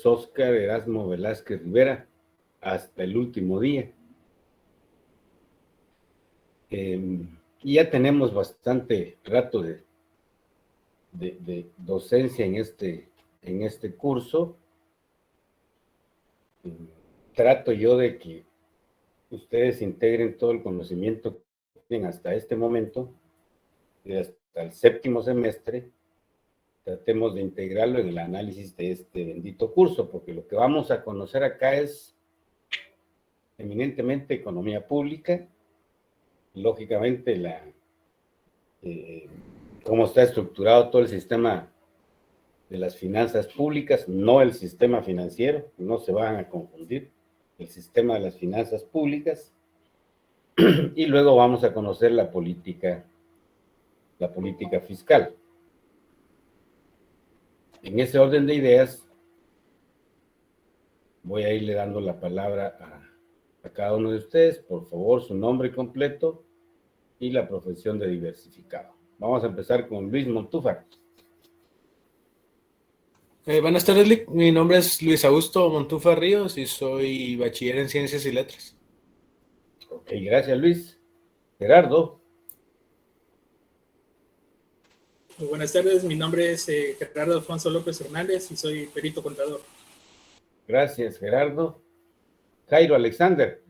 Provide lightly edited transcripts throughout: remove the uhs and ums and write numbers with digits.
es Óscar Erasmo Velázquez Rivera, hasta el último día. Y ya tenemos bastante rato de docencia en este curso. Trato yo de que ustedes integren todo el conocimiento que tienen hasta este momento, y hasta el 7º semestre, tratemos de integrarlo en el análisis de este bendito curso, porque lo que vamos a conocer acá es eminentemente economía pública, lógicamente cómo está estructurado todo el sistema de las finanzas públicas, no el sistema financiero, no se van a confundir, el sistema de las finanzas públicas, y luego vamos a conocer la política fiscal. En ese orden de ideas, voy a irle dando la palabra a cada uno de ustedes. Por favor, su nombre completo y la profesión de diversificado. Vamos a empezar con Luis Montúfar. Buenas tardes, Lic. Mi nombre es Luis Augusto Montúfar Ríos y soy bachiller en Ciencias y Letras. Ok, gracias, Luis. Gerardo. Muy buenas tardes, mi nombre es Gerardo Alfonso López Hernández y soy perito contador. Gracias, Gerardo. Jairo Alexander.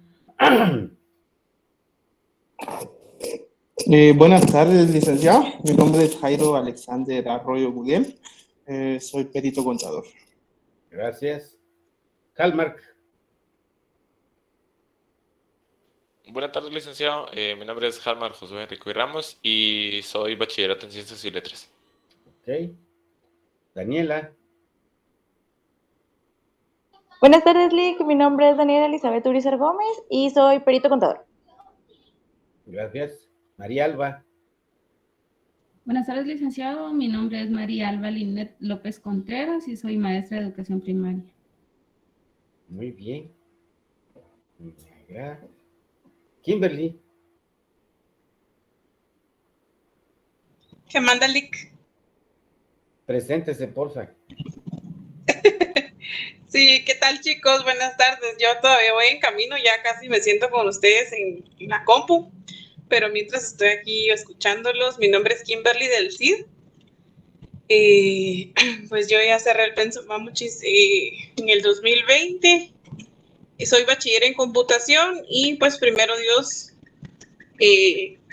Buenas tardes, licenciado. Mi nombre es Jairo Alexander Arroyo Guguel. Soy perito contador. Gracias. Hallmark. Buenas tardes, licenciado. Mi nombre es Hallmark Josué Enrico y Ramos y soy bachillerato en Ciencias y Letras. Ok. Daniela. Buenas tardes, Lic. Mi nombre es Daniela Elizabeth Urizar Gómez y soy perito contador. Gracias. María Alba. Buenas tardes, licenciado. Mi nombre es María Alba Linet López Contreras y soy maestra de educación primaria. Muy bien. Kimberly. ¿Qué manda, Lic? Preséntese, porfa. Sí, ¿qué tal, chicos? Buenas tardes. Yo todavía voy en camino, ya casi me siento con ustedes en la compu, pero mientras estoy aquí escuchándolos, mi nombre es Kimberly del CID. Pues yo ya cerré el pensum Mamuchis en el 2020. Soy bachiller en computación y pues primero Dios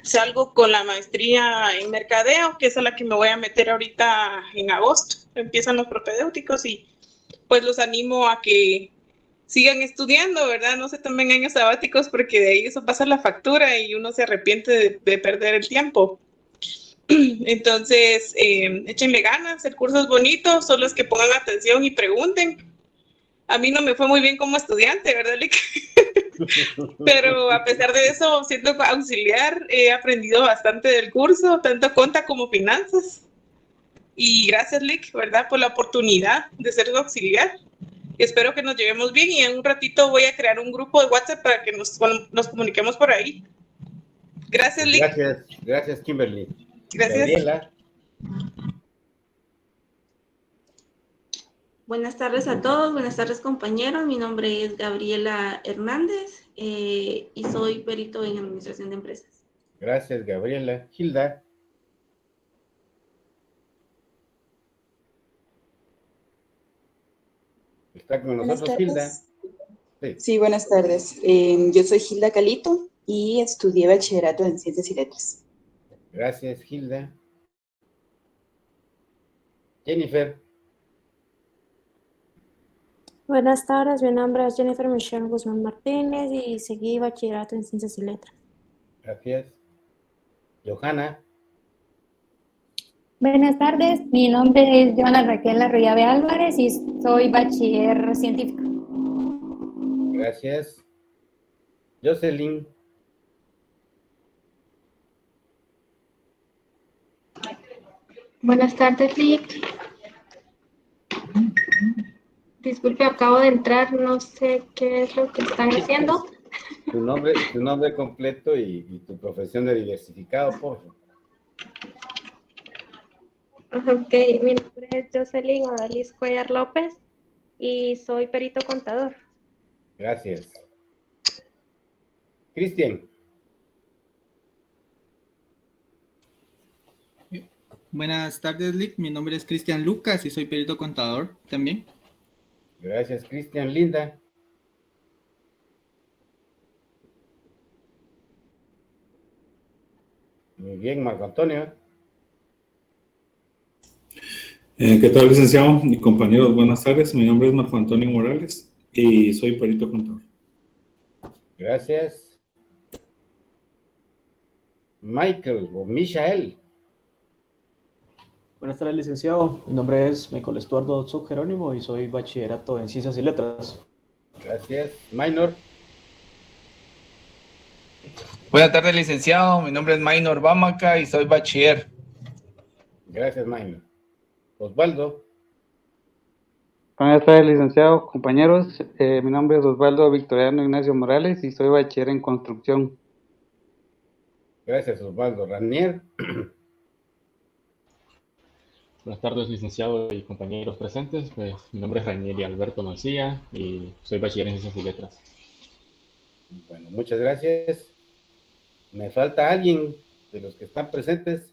salgo con la maestría en mercadeo, que es a la que me voy a meter ahorita en agosto. Empiezan los propedéuticos y pues los animo a que sigan estudiando, ¿verdad? No se tomen años sabáticos porque de ahí eso pasa la factura y uno se arrepiente de perder el tiempo. Entonces, échenle ganas, el curso es bonito, solo es que pongan atención y pregunten. A mí no me fue muy bien como estudiante, ¿verdad, Lic? Pero a pesar de eso, siendo auxiliar, he aprendido bastante del curso, tanto conta como finanzas. Y gracias, Lic, ¿verdad?, por la oportunidad de ser su auxiliar. Espero que nos llevemos bien y en un ratito voy a crear un grupo de WhatsApp para que nos comuniquemos por ahí. Gracias, Lic. Gracias, Kimberly. Gracias. Gabriela. Buenas tardes a todos, buenas tardes, compañeros. Mi nombre es Gabriela Hernández y soy perito en administración de empresas. Gracias, Gabriela. Hilda. ¿Está con nosotros, Hilda? Sí, buenas tardes. Yo soy Hilda Calito y estudié bachillerato en Ciencias y Letras. Gracias, Hilda. Jennifer. Buenas tardes, mi nombre es Jennifer Michelle Guzmán Martínez y seguí bachillerato en Ciencias y Letras. Gracias. Johanna. Buenas tardes, mi nombre es Joana Raquel Arroyave Álvarez y soy bachiller científico. Gracias. Jocelyn. Buenas tardes, Lic. Disculpe, acabo de entrar, no sé qué es lo que están haciendo. Tu nombre completo y tu profesión de diversificado, por favor. Ok, mi nombre es Jocelyn Odalis Cuellar López y soy perito contador. Gracias. Cristian. Buenas tardes, Lick. Mi nombre es Cristian Lucas y soy perito contador también. Gracias, Cristian. Linda. Muy bien, Marco Antonio. ¿Qué tal, licenciado y compañeros? Buenas tardes. Mi nombre es Marco Antonio Morales y soy perito contador. Gracias. Michael o Michael. Buenas tardes, licenciado. Mi nombre es Michael Estuardo Zug Jerónimo y soy bachillerato en Ciencias y Letras. Gracias. Minor. Buenas tardes, licenciado. Mi nombre es Minor Bamaca y soy bachiller. Gracias, Minor. Osvaldo. Buenas tardes, licenciado, compañeros. Mi nombre es Osvaldo Victoriano Ignacio Morales y soy bachiller en construcción. Gracias, Osvaldo. Ranier. Buenas tardes, licenciado y compañeros presentes. Pues, mi nombre es Rainieri Alberto Mancilla y soy bachiller en Ciencias y Letras. Bueno, muchas gracias. ¿Me falta alguien de los que están presentes?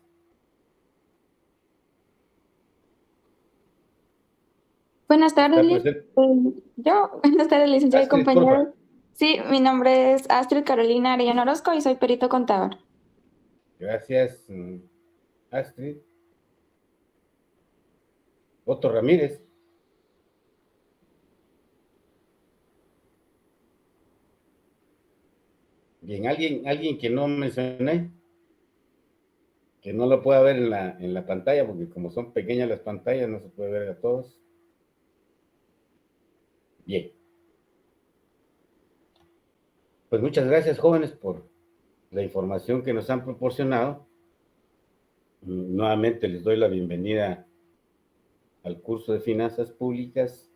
Buenas tardes, buenas tardes, licenciado y Astrid, compañeros. porfa. Sí, mi nombre es Astrid Carolina Arellano Orozco y soy perito contador. Gracias, Astrid. Otto Ramírez. Bien, alguien que no mencioné, que no lo pueda ver en la pantalla, porque como son pequeñas las pantallas, no se puede ver a todos. Bien. Pues muchas gracias, jóvenes, por la información que nos han proporcionado. Nuevamente les doy la bienvenida al curso de Finanzas Públicas.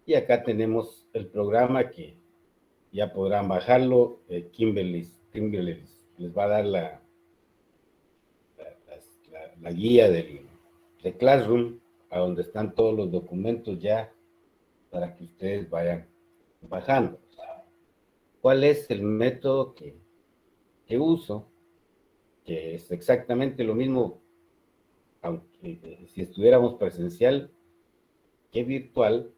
Y acá tenemos el programa que ya podrán bajarlo. Kimberly les va a dar la guía de Classroom, a donde están todos los documentos ya para que ustedes vayan bajando. ¿Cuál es el método que uso? Que es exactamente lo mismo, aunque si estuviéramos presencial que virtual.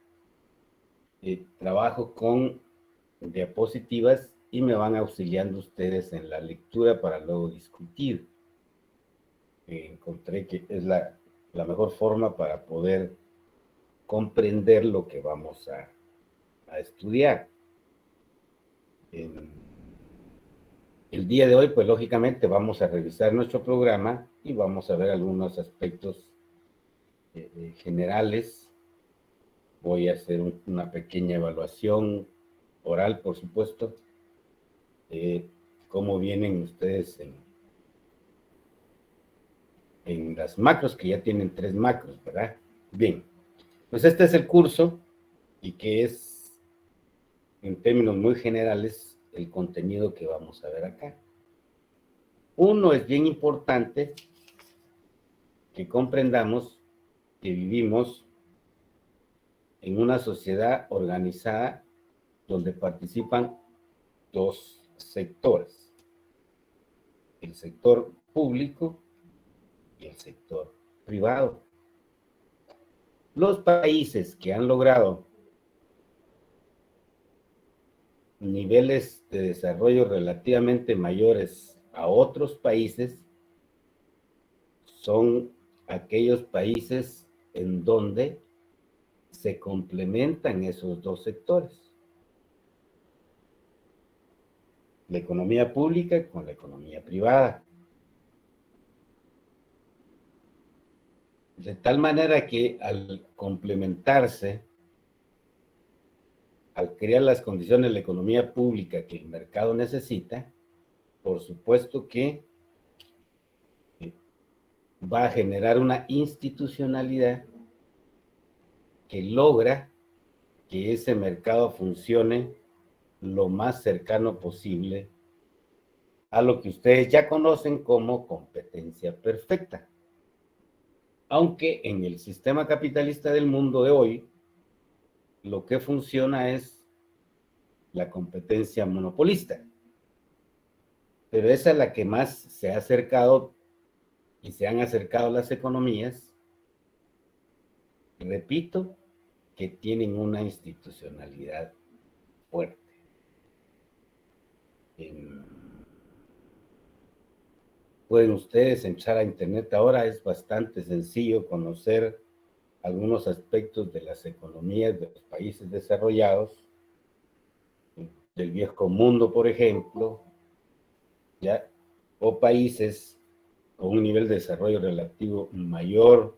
Trabajo con diapositivas y me van auxiliando ustedes en la lectura para luego discutir. Encontré que es la mejor forma para poder comprender lo que vamos a estudiar. El día de hoy, pues lógicamente vamos a revisar nuestro programa y vamos a ver algunos aspectos generales. Voy a hacer una pequeña evaluación oral, por supuesto, cómo vienen ustedes en las macros, que ya tienen 3 macros, ¿verdad? Bien, pues este es el curso y que es, en términos muy generales, el contenido que vamos a ver acá. Uno, es bien importante que comprendamos que vivimos en una sociedad organizada donde participan 2 sectores: el sector público y el sector privado. Los países que han logrado niveles de desarrollo relativamente mayores a otros países son aquellos países en donde se complementan esos 2 sectores. La economía pública con la economía privada. De tal manera que al complementarse, al crear las condiciones de la economía pública que el mercado necesita, por supuesto que va a generar una institucionalidad que logra que ese mercado funcione lo más cercano posible a lo que ustedes ya conocen como competencia perfecta. Aunque en el sistema capitalista del mundo de hoy, lo que funciona es la competencia monopolista. Pero esa es la que más se ha acercado y se han acercado las economías, repito, que tienen una institucionalidad fuerte. Pueden ustedes entrar a internet ahora, es bastante sencillo conocer algunos aspectos de las economías de los países desarrollados, del viejo mundo, por ejemplo, ¿ya? O países con un nivel de desarrollo relativo mayor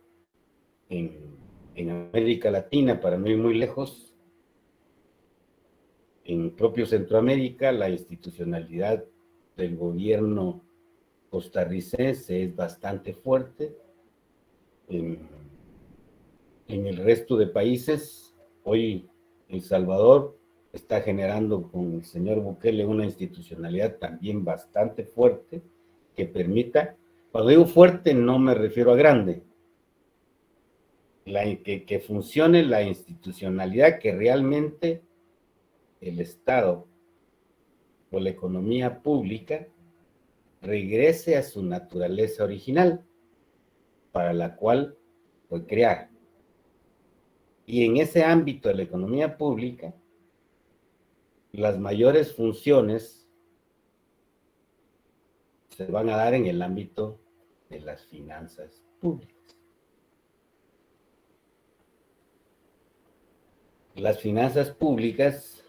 en América Latina, para no ir muy lejos. En propio Centroamérica, la institucionalidad del gobierno costarricense es bastante fuerte. En el resto de países, hoy El Salvador está generando con el señor Bukele una institucionalidad también bastante fuerte que permita, cuando digo fuerte no me refiero a grande, que funcione la institucionalidad, que realmente el Estado o la economía pública regrese a su naturaleza original, para la cual fue creada. Y en ese ámbito de la economía pública, las mayores funciones se van a dar en el ámbito de las finanzas públicas. Las finanzas públicas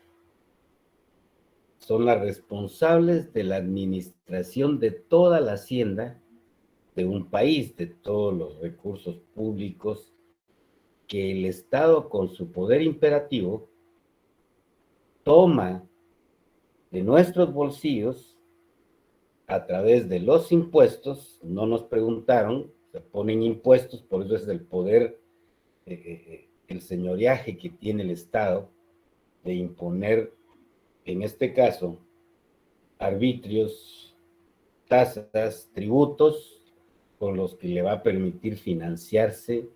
son las responsables de la administración de toda la hacienda de un país, de todos los recursos públicos que el Estado, con su poder imperativo, toma de nuestros bolsillos a través de los impuestos. No nos preguntaron, se ponen impuestos, por eso es el poder, el señoreaje que tiene el Estado de imponer, en este caso, arbitrios, tasas, tributos, con los que le va a permitir financiarse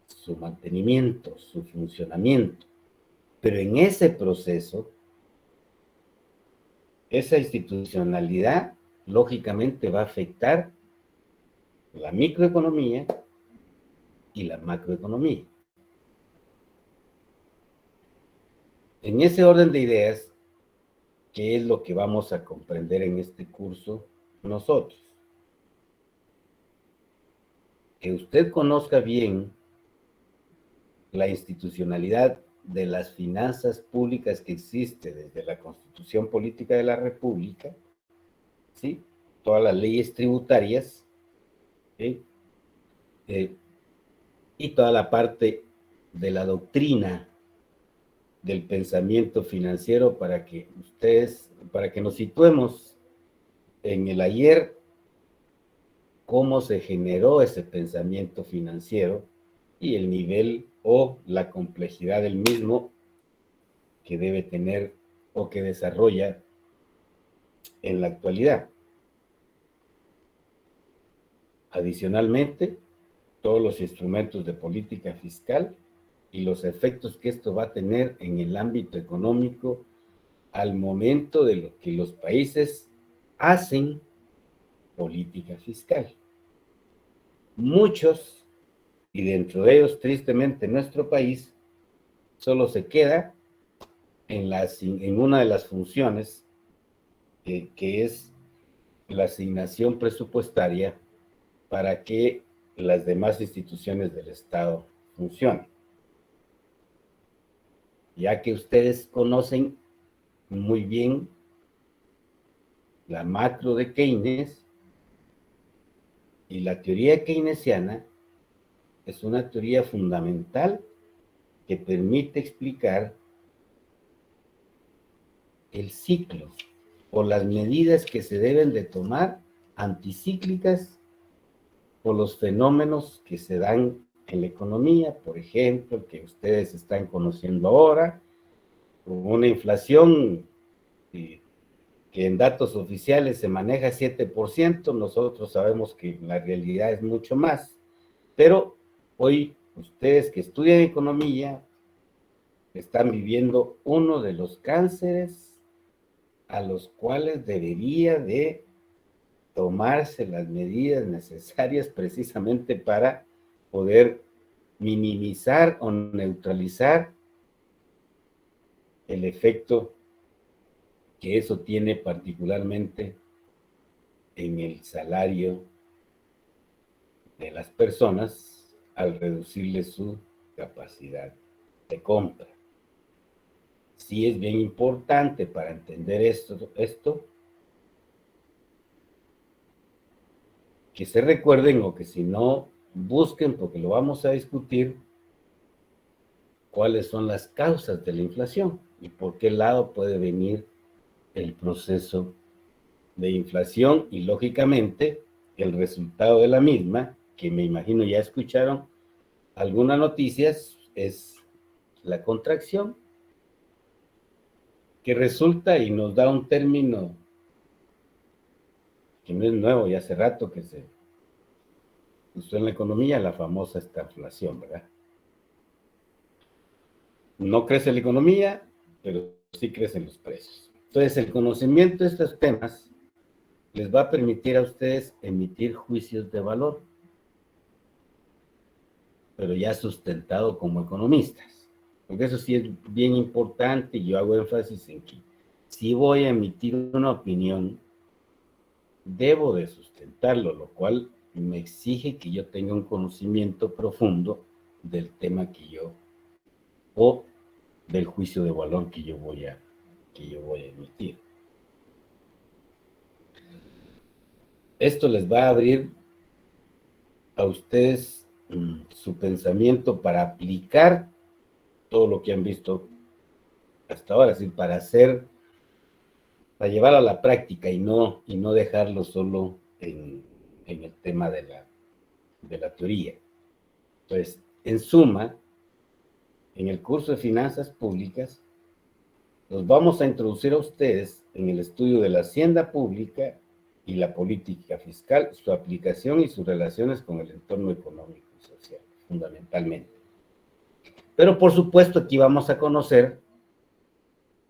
su mantenimiento, su funcionamiento. Pero en ese proceso, esa institucionalidad lógicamente va a afectar la microeconomía y la macroeconomía. En ese orden de ideas, ¿qué es lo que vamos a comprender en este curso nosotros? Que usted conozca bien la institucionalidad de las finanzas públicas que existe desde la Constitución Política de la República, ¿sí? Todas las leyes tributarias, ¿sí? Y toda la parte de la doctrina del pensamiento financiero, para que nos situemos en el ayer, cómo se generó ese pensamiento financiero y el nivel o la complejidad del mismo que debe tener o que desarrolla en la actualidad. Adicionalmente, todos los instrumentos de política fiscal y los efectos que esto va a tener en el ámbito económico al momento de lo que los países hacen política fiscal. Muchos, y dentro de ellos, tristemente, nuestro país solo se queda en una de las funciones, que es la asignación presupuestaria para que las demás instituciones del Estado funcionen. Ya que ustedes conocen muy bien la macro de Keynes, y la teoría keynesiana es una teoría fundamental que permite explicar el ciclo o las medidas que se deben de tomar anticíclicas por los fenómenos que se dan en la economía, por ejemplo, que ustedes están conociendo ahora, con una inflación que en datos oficiales se maneja 7%, nosotros sabemos que la realidad es mucho más, pero hoy ustedes que estudian economía están viviendo uno de los cánceres a los cuales debería de tomarse las medidas necesarias precisamente para poder minimizar o neutralizar el efecto que eso tiene particularmente en el salario de las personas al reducirle su capacidad de compra. Sí es bien importante para entender esto que se recuerden, o que si no, busquen, porque lo vamos a discutir, cuáles son las causas de la inflación y por qué lado puede venir el proceso de inflación y, lógicamente, el resultado de la misma, que me imagino ya escucharon algunas noticias, es la contracción, que resulta y nos da un término que no es nuevo, ya hace rato que se usó en la economía, la famosa estagflación, ¿verdad? No crece la economía, pero sí crecen los precios. Entonces, el conocimiento de estos temas les va a permitir a ustedes emitir juicios de valor, pero ya sustentado como economistas. Porque eso sí es bien importante, y yo hago énfasis en que si voy a emitir una opinión, debo de sustentarlo, lo cual me exige que yo tenga un conocimiento profundo del tema que yo, o del juicio de valor que yo voy a emitir. Esto les va a abrir a ustedes su pensamiento para aplicar todo lo que han visto hasta ahora, es decir, para llevar a la práctica y no dejarlo solo en el tema de la teoría. Entonces, en suma, en el curso de Finanzas Públicas, los vamos a introducir a ustedes en el estudio de la hacienda pública y la política fiscal, su aplicación y sus relaciones con el entorno económico y social, fundamentalmente. Pero, por supuesto, aquí vamos a conocer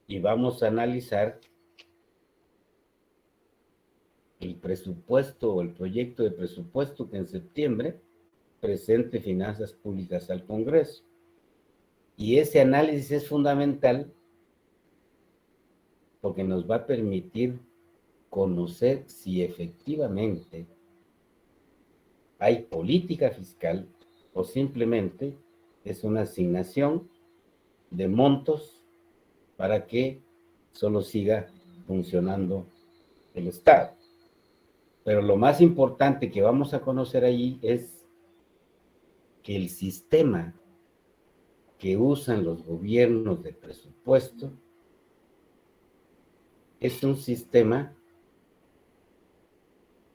y vamos a analizar el presupuesto o el proyecto de presupuesto que en septiembre presente Finanzas Públicas al Congreso. Y ese análisis es fundamental porque nos va a permitir conocer si efectivamente hay política fiscal o simplemente es una asignación de montos para que solo siga funcionando el Estado. Pero lo más importante que vamos a conocer allí es que el sistema que usan los gobiernos de presupuesto es un sistema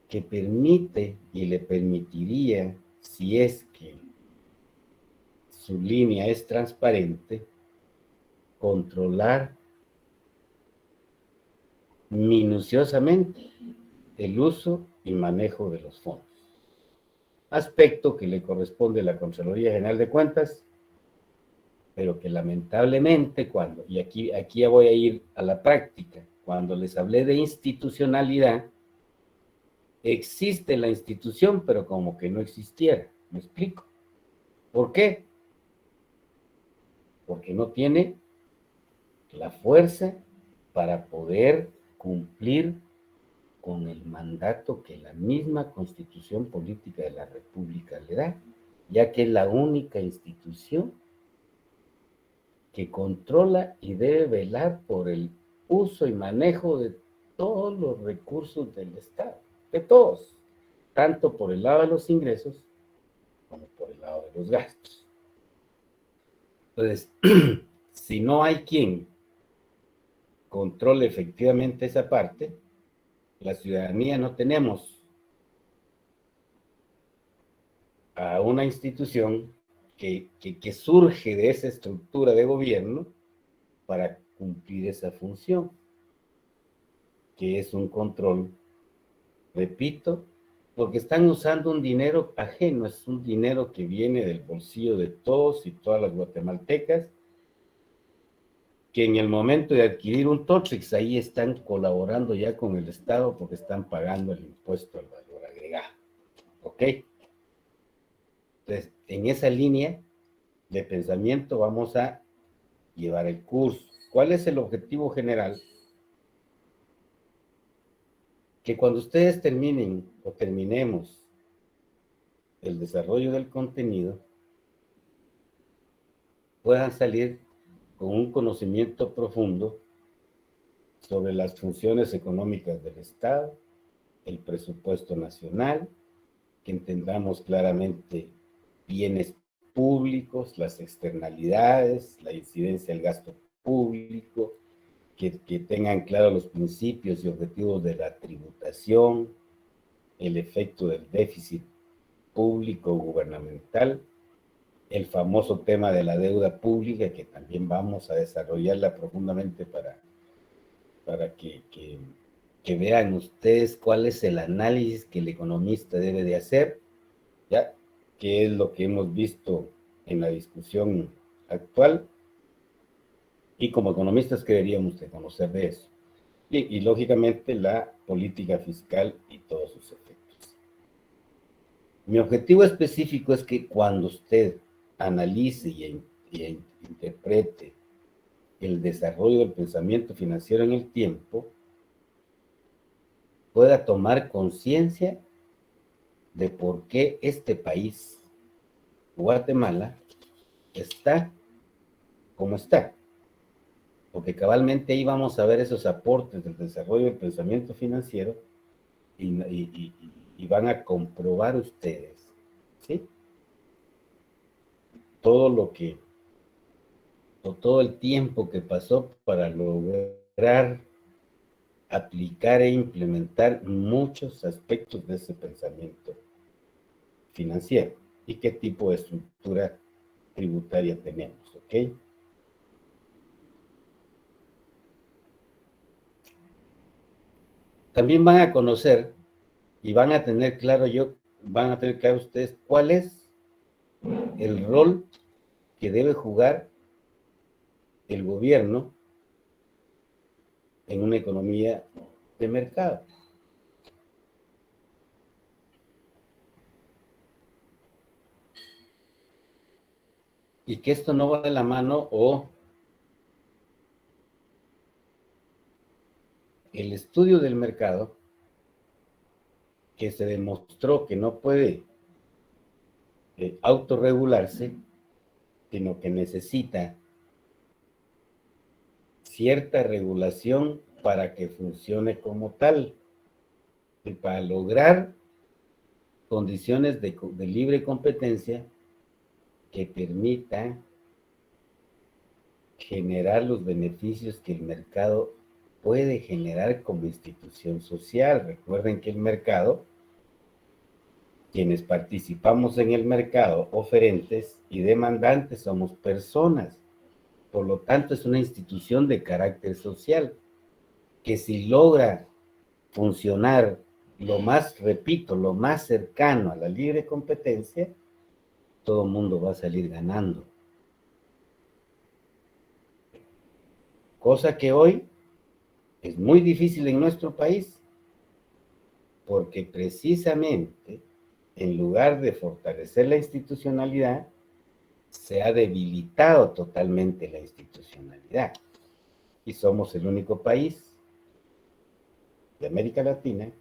que permite y le permitiría, si es que su línea es transparente, controlar minuciosamente el uso y manejo de los fondos. Aspecto que le corresponde a la Contraloría General de Cuentas, pero que lamentablemente y aquí ya voy a ir a la práctica, cuando les hablé de institucionalidad, existe la institución, pero como que no existiera. ¿Me explico? ¿Por qué? Porque no tiene la fuerza para poder cumplir con el mandato que la misma Constitución Política de la República le da, ya que es la única institución que controla y debe velar por el uso y manejo de todos los recursos del Estado, de todos, tanto por el lado de los ingresos como por el lado de los gastos. Entonces, si no hay quien controle efectivamente esa parte, la ciudadanía no tenemos a una institución que surge de esa estructura de gobierno para cumplir esa función, que es un control, repito, porque están usando un dinero ajeno, es un dinero que viene del bolsillo de todos y todas las guatemaltecas, que en el momento de adquirir un Totrix, ahí están colaborando ya con el Estado porque están pagando el impuesto al valor agregado. ¿Ok? Entonces, en esa línea de pensamiento vamos a llevar el curso. ¿Cuál es el objetivo general? Que cuando ustedes terminen o terminemos el desarrollo del contenido, puedan salir con un conocimiento profundo sobre las funciones económicas del Estado, el presupuesto nacional, que entendamos claramente bienes públicos, las externalidades, la incidencia del gasto público, que tengan claros los principios y objetivos de la tributación, el efecto del déficit público gubernamental, el famoso tema de la deuda pública, que también vamos a desarrollarla profundamente para que vean ustedes cuál es el análisis que el economista debe de hacer, ¿ya? Que es lo que hemos visto en la discusión actual, y como economistas, ¿qué deberíamos de conocer de eso? Y lógicamente la política fiscal y todos sus efectos. Mi objetivo específico es que cuando usted analice y interprete el desarrollo del pensamiento financiero en el tiempo, pueda tomar conciencia de por qué este país, Guatemala, está como está. Porque cabalmente ahí vamos a ver esos aportes del desarrollo del pensamiento financiero y van a comprobar ustedes, ¿sí? Todo el tiempo que pasó para lograr aplicar e implementar muchos aspectos de ese pensamiento financiero y qué tipo de estructura tributaria tenemos, ¿ok? También van a conocer y van a tener claro ustedes cuál es el rol que debe jugar el gobierno en una economía de mercado. Y que esto no va de la mano o el estudio del mercado, que se demostró que no puede autorregularse, sino que necesita cierta regulación para que funcione como tal, y para lograr condiciones de libre competencia que permitan generar los beneficios que el mercado puede generar como institución social. Recuerden que el mercado, quienes participamos en el mercado, oferentes y demandantes, somos personas. Por lo tanto, es una institución de carácter social, que si logra funcionar lo más cercano a la libre competencia, todo el mundo va a salir ganando. Cosa que hoy es muy difícil en nuestro país, porque precisamente, en lugar de fortalecer la institucionalidad, se ha debilitado totalmente la institucionalidad. Y somos el único país de América Latina,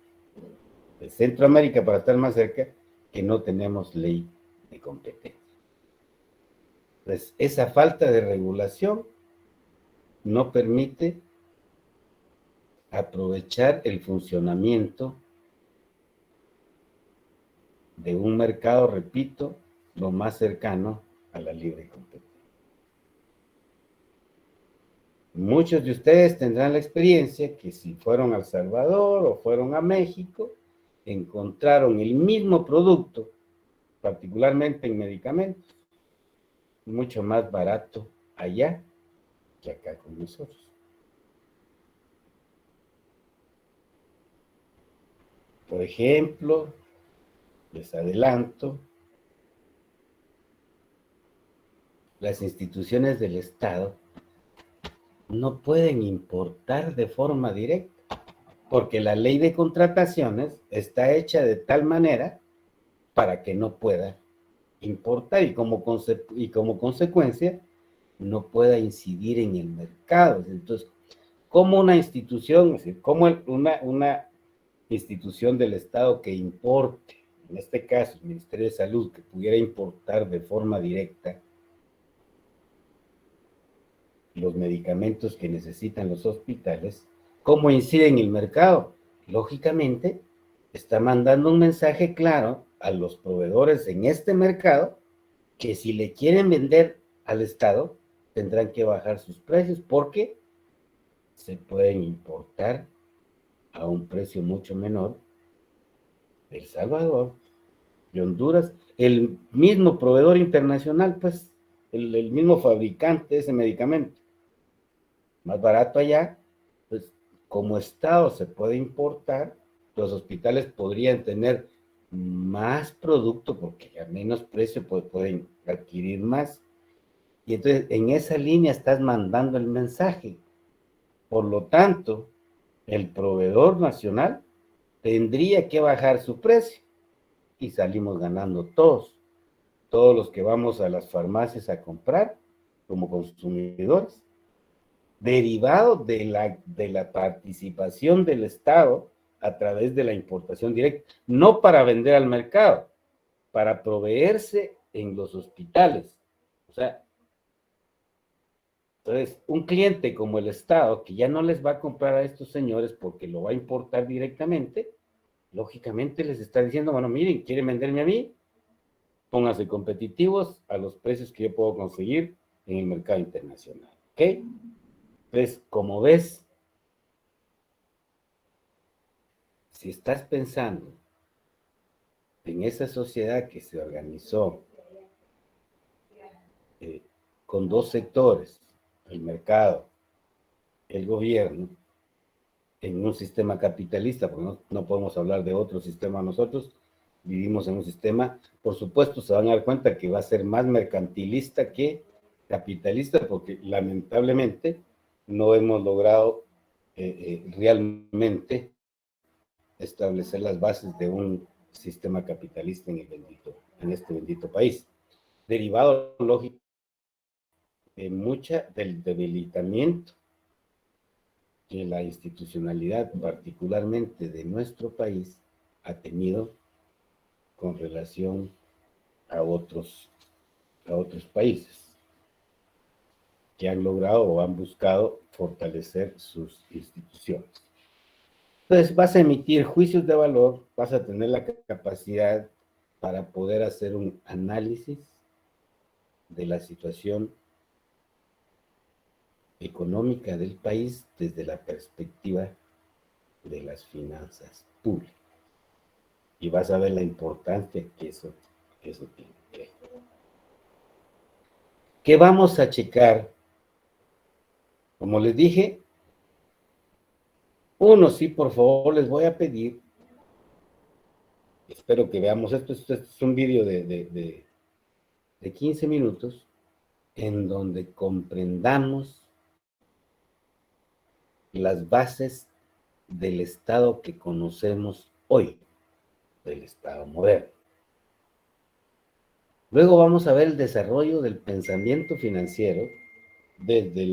de Centroamérica para estar más cerca, que no tenemos ley de competencia. Entonces, esa falta de regulación no permite aprovechar el funcionamiento de un mercado, repito, lo más cercano a la libre competencia. Muchos de ustedes tendrán la experiencia que si fueron a El Salvador o fueron a México, encontraron el mismo producto, particularmente en medicamentos, mucho más barato allá que acá con nosotros. Por ejemplo, les adelanto, las instituciones del Estado no pueden importar de forma directa, porque la ley de contrataciones está hecha de tal manera para que no pueda importar y como consecuencia no pueda incidir en el mercado. Entonces, como una institución, es decir, como una institución del Estado que importe, en este caso el Ministerio de Salud, que pudiera importar de forma directa los medicamentos que necesitan los hospitales, ¿cómo incide en el mercado? Lógicamente, está mandando un mensaje claro a los proveedores en este mercado que si le quieren vender al Estado, tendrán que bajar sus precios porque se pueden importar a un precio mucho menor de El Salvador, de Honduras, el mismo proveedor internacional, pues, el mismo fabricante de ese medicamento. Más barato allá, pues, como Estado se puede importar, los hospitales podrían tener más producto porque a menos precio pueden adquirir más. Y entonces en esa línea estás mandando el mensaje. Por lo tanto, el proveedor nacional tendría que bajar su precio y salimos ganando todos los que vamos a las farmacias a comprar como consumidores, derivado de la participación del Estado a través de la importación directa, no para vender al mercado, para proveerse en los hospitales. O sea, entonces, un cliente como el Estado, que ya no les va a comprar a estos señores porque lo va a importar directamente, lógicamente les está diciendo, bueno, miren, ¿quieren venderme a mí? Pónganse competitivos a los precios que yo puedo conseguir en el mercado internacional, ¿ok? Entonces, como ves, si estás pensando en esa sociedad que se organizó con dos sectores, el mercado, el gobierno, en un sistema capitalista, porque no podemos hablar de otro sistema nosotros, vivimos en un sistema, por supuesto se van a dar cuenta que va a ser más mercantilista que capitalista, porque lamentablemente no hemos logrado realmente establecer las bases de un sistema capitalista en este bendito país. Derivado, lógico, del debilitamiento que la institucionalidad, particularmente de nuestro país, ha tenido con relación a otros países que han logrado o han buscado fortalecer sus instituciones. Entonces vas a emitir juicios de valor, vas a tener la capacidad para poder hacer un análisis de la situación económica del país desde la perspectiva de las finanzas públicas. Y vas a ver la importancia que eso tiene. ¿Qué vamos a checar? Como les dije, sí, por favor, les voy a pedir, espero que veamos esto es un vídeo de 15 minutos, en donde comprendamos las bases del Estado que conocemos hoy, del Estado moderno. Luego vamos a ver el desarrollo del pensamiento financiero desde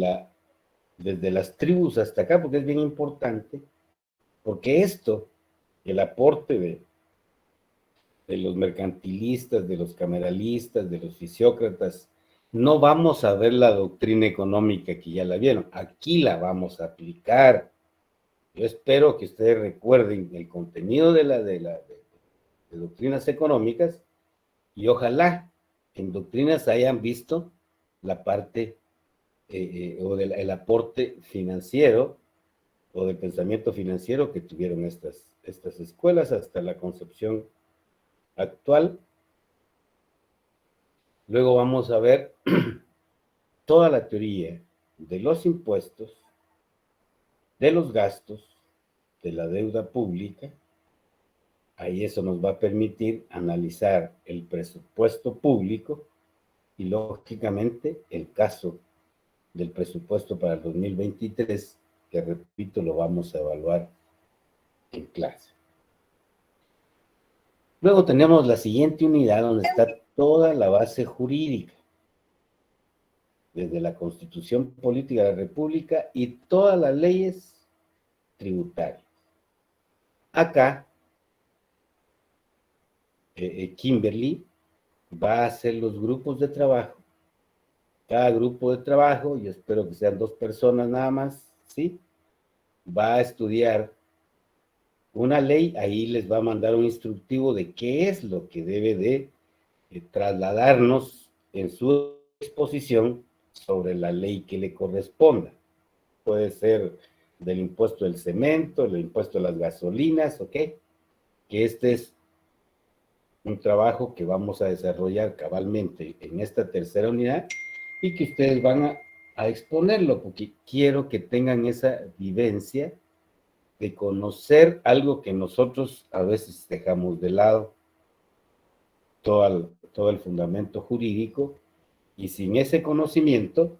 las tribus hasta acá, porque es bien importante, porque el aporte de los mercantilistas, de los cameralistas, de los fisiócratas, no vamos a ver la doctrina económica que ya la vieron, aquí la vamos a aplicar. Yo espero que ustedes recuerden el contenido de doctrinas económicas y ojalá en doctrinas hayan visto la parte o el aporte financiero o del pensamiento financiero que tuvieron estas escuelas hasta la concepción actual. Luego vamos a ver toda la teoría de los impuestos, de los gastos, de la deuda pública. Ahí eso nos va a permitir analizar el presupuesto público y, lógicamente, el caso del presupuesto para el 2023, que repito, lo vamos a evaluar en clase. Luego tenemos la siguiente unidad donde está toda la base jurídica, desde la Constitución Política de la República y todas las leyes tributarias. Acá, Kimberly va a hacer los grupos de trabajo. Cada grupo de trabajo, yo espero que sean 2 personas nada más, ¿sí? Va a estudiar una ley, ahí les va a mandar un instructivo de qué es lo que debe de trasladarnos en su exposición sobre la ley que le corresponda. Puede ser del impuesto del cemento, del impuesto de las gasolinas, ¿ok? Que este es un trabajo que vamos a desarrollar cabalmente en esta tercera unidad y que ustedes van a exponerlo, porque quiero que tengan esa vivencia de conocer algo que nosotros a veces dejamos de lado, todo el fundamento jurídico, y sin ese conocimiento,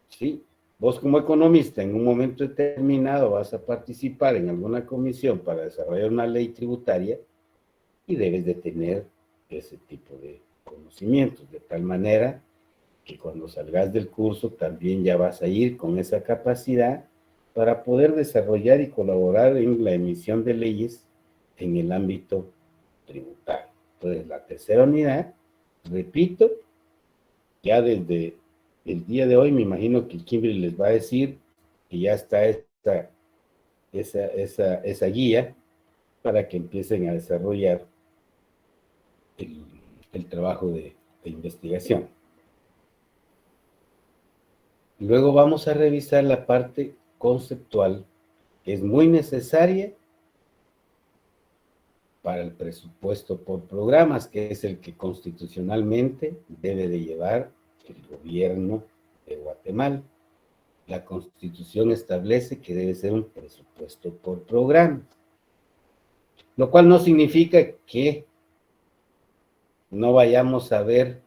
¿sí? Vos como economista en un momento determinado vas a participar en alguna comisión para desarrollar una ley tributaria y debes de tener ese tipo de conocimientos, de tal manera que cuando salgas del curso también ya vas a ir con esa capacidad para poder desarrollar y colaborar en la emisión de leyes en el ámbito tributario. Entonces, la tercera unidad, repito, ya desde el día de hoy me imagino que Kimberly les va a decir que ya está esa guía para que empiecen a desarrollar el trabajo de investigación. Luego vamos a revisar la parte conceptual, que es muy necesaria para el presupuesto por programas, que es el que constitucionalmente debe de llevar el gobierno de Guatemala. La Constitución establece que debe ser un presupuesto por programa, lo cual no significa que no vayamos a ver,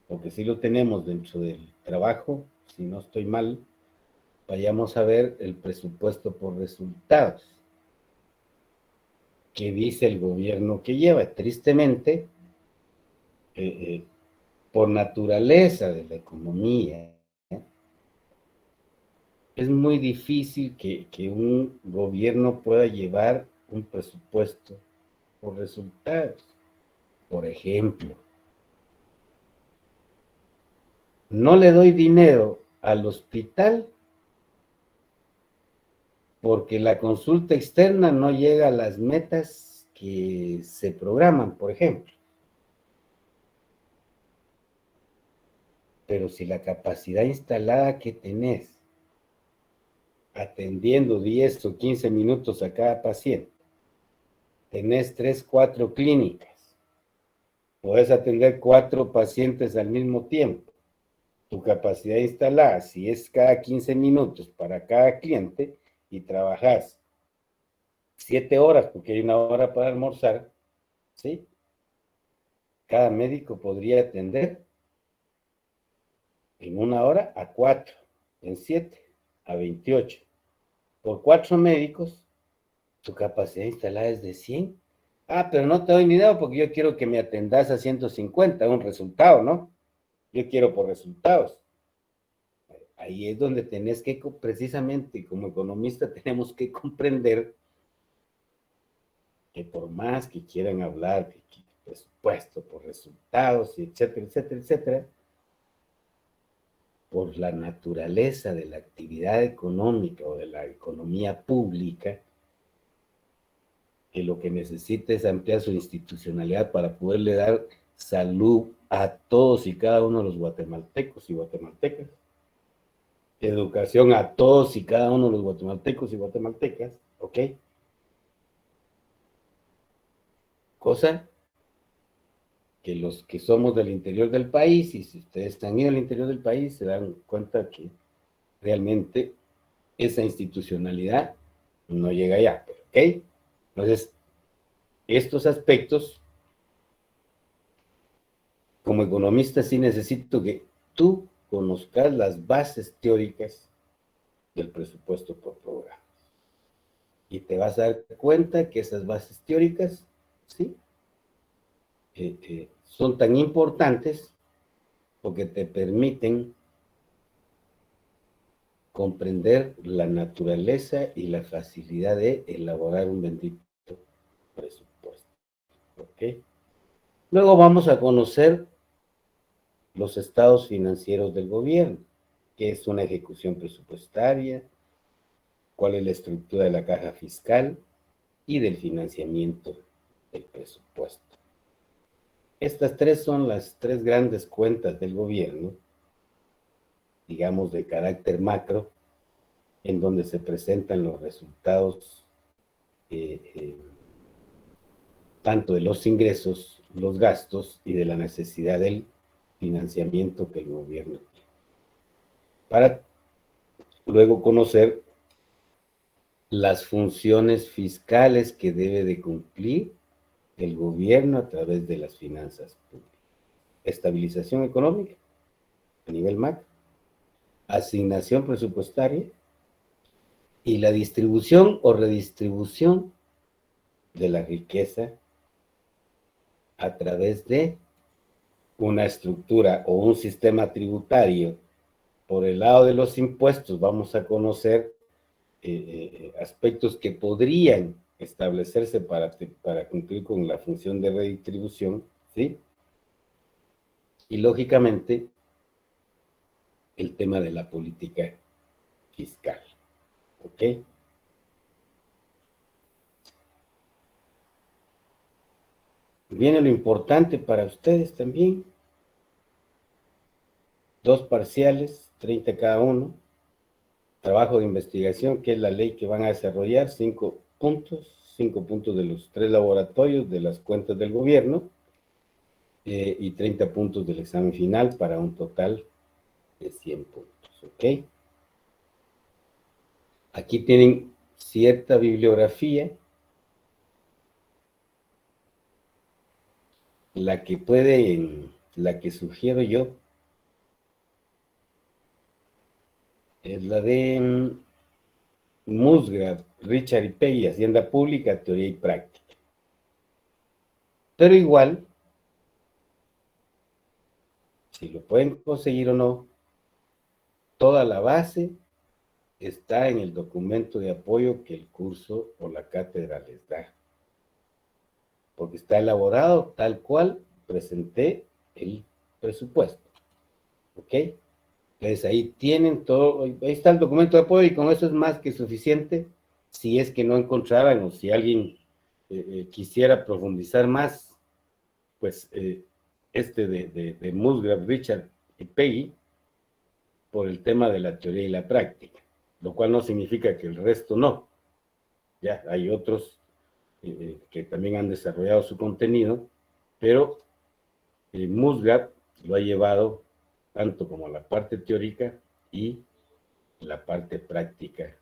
porque sí lo tenemos dentro del trabajo, si no estoy mal, vayamos a ver el presupuesto por resultados que dice el gobierno que lleva. Tristemente, por naturaleza de la economía, es muy difícil que un gobierno pueda llevar un presupuesto por resultados. Por ejemplo, no le doy dinero al hospital porque la consulta externa no llega a las metas que se programan, por ejemplo. Pero si la capacidad instalada que tenés, atendiendo 10 o 15 minutos a cada paciente, tenés 3, 4 clínicas, podés atender 4 pacientes al mismo tiempo, tu capacidad instalada, si es cada 15 minutos para cada cliente, y trabajas 7 horas, porque hay 1 hora para almorzar, ¿sí? Cada médico podría atender en 1 hora a 4, en 7 a 28. Por 4 médicos, tu capacidad instalada es de 100. Ah, pero no te doy ni idea porque yo quiero que me atendas a 150, un resultado, ¿no? Yo quiero por resultados. Ahí es donde tenés que, precisamente como economista, tenemos que comprender que por más que quieran hablar de presupuesto por resultados, etcétera, etcétera, etcétera, por la naturaleza de la actividad económica o de la economía pública, que lo que necesita es ampliar su institucionalidad para poderle dar salud a todos y cada uno de los guatemaltecos y guatemaltecas, educación a todos y cada uno de los guatemaltecos y guatemaltecas, ¿ok? Cosa que los que somos del interior del país, y si ustedes han ido al interior del país, se dan cuenta que realmente esa institucionalidad no llega allá, ¿ok? Entonces, estos aspectos, como economista, sí necesito que tú conozcas las bases teóricas del presupuesto por programa. Y te vas a dar cuenta que esas bases teóricas, ¿sí? Son tan importantes porque te permiten comprender la naturaleza y la facilidad de elaborar un bendito presupuesto. ¿Ok? Luego vamos a conocer los estados financieros del gobierno, qué es una ejecución presupuestaria, cuál es la estructura de la caja fiscal y del financiamiento del presupuesto. Estas tres son las tres grandes cuentas del gobierno, digamos de carácter macro, en donde se presentan los resultados tanto de los ingresos, los gastos y de la necesidad del financiamiento que el gobierno tiene. Para luego conocer las funciones fiscales que debe de cumplir el gobierno a través de las finanzas públicas. Estabilización económica a nivel macro, asignación presupuestaria y la distribución o redistribución de la riqueza a través de una estructura o un sistema tributario. Por el lado de los impuestos vamos a conocer aspectos que podrían establecerse para cumplir con la función de redistribución, ¿sí? Y lógicamente el tema de la política fiscal, ¿ok? Viene lo importante para ustedes también. 2 parciales, 30 cada uno. Trabajo de investigación, que es la ley que van a desarrollar, 5 puntos. 5 puntos de los 3 laboratorios de las cuentas del gobierno y 30 puntos del examen final para un total de 100 puntos, ¿ok? Aquí tienen cierta bibliografía, la que sugiero yo es la de Musgrave, Richard y Peggy, Hacienda Pública, Teoría y Práctica. Pero igual, si lo pueden conseguir o no, toda la base está en el documento de apoyo que el curso o la cátedra les da. Porque está elaborado tal cual presenté el presupuesto. ¿Ok? Entonces ahí tienen todo, ahí está el documento de apoyo y con eso es más que suficiente si es que no encontraran o si alguien quisiera profundizar más, pues de Musgrave, Richard y Peggy por el tema de la teoría y la práctica, lo cual no significa que el resto no. Ya hay otros que también han desarrollado su contenido, pero Musgrave lo ha llevado tanto como la parte teórica y la parte práctica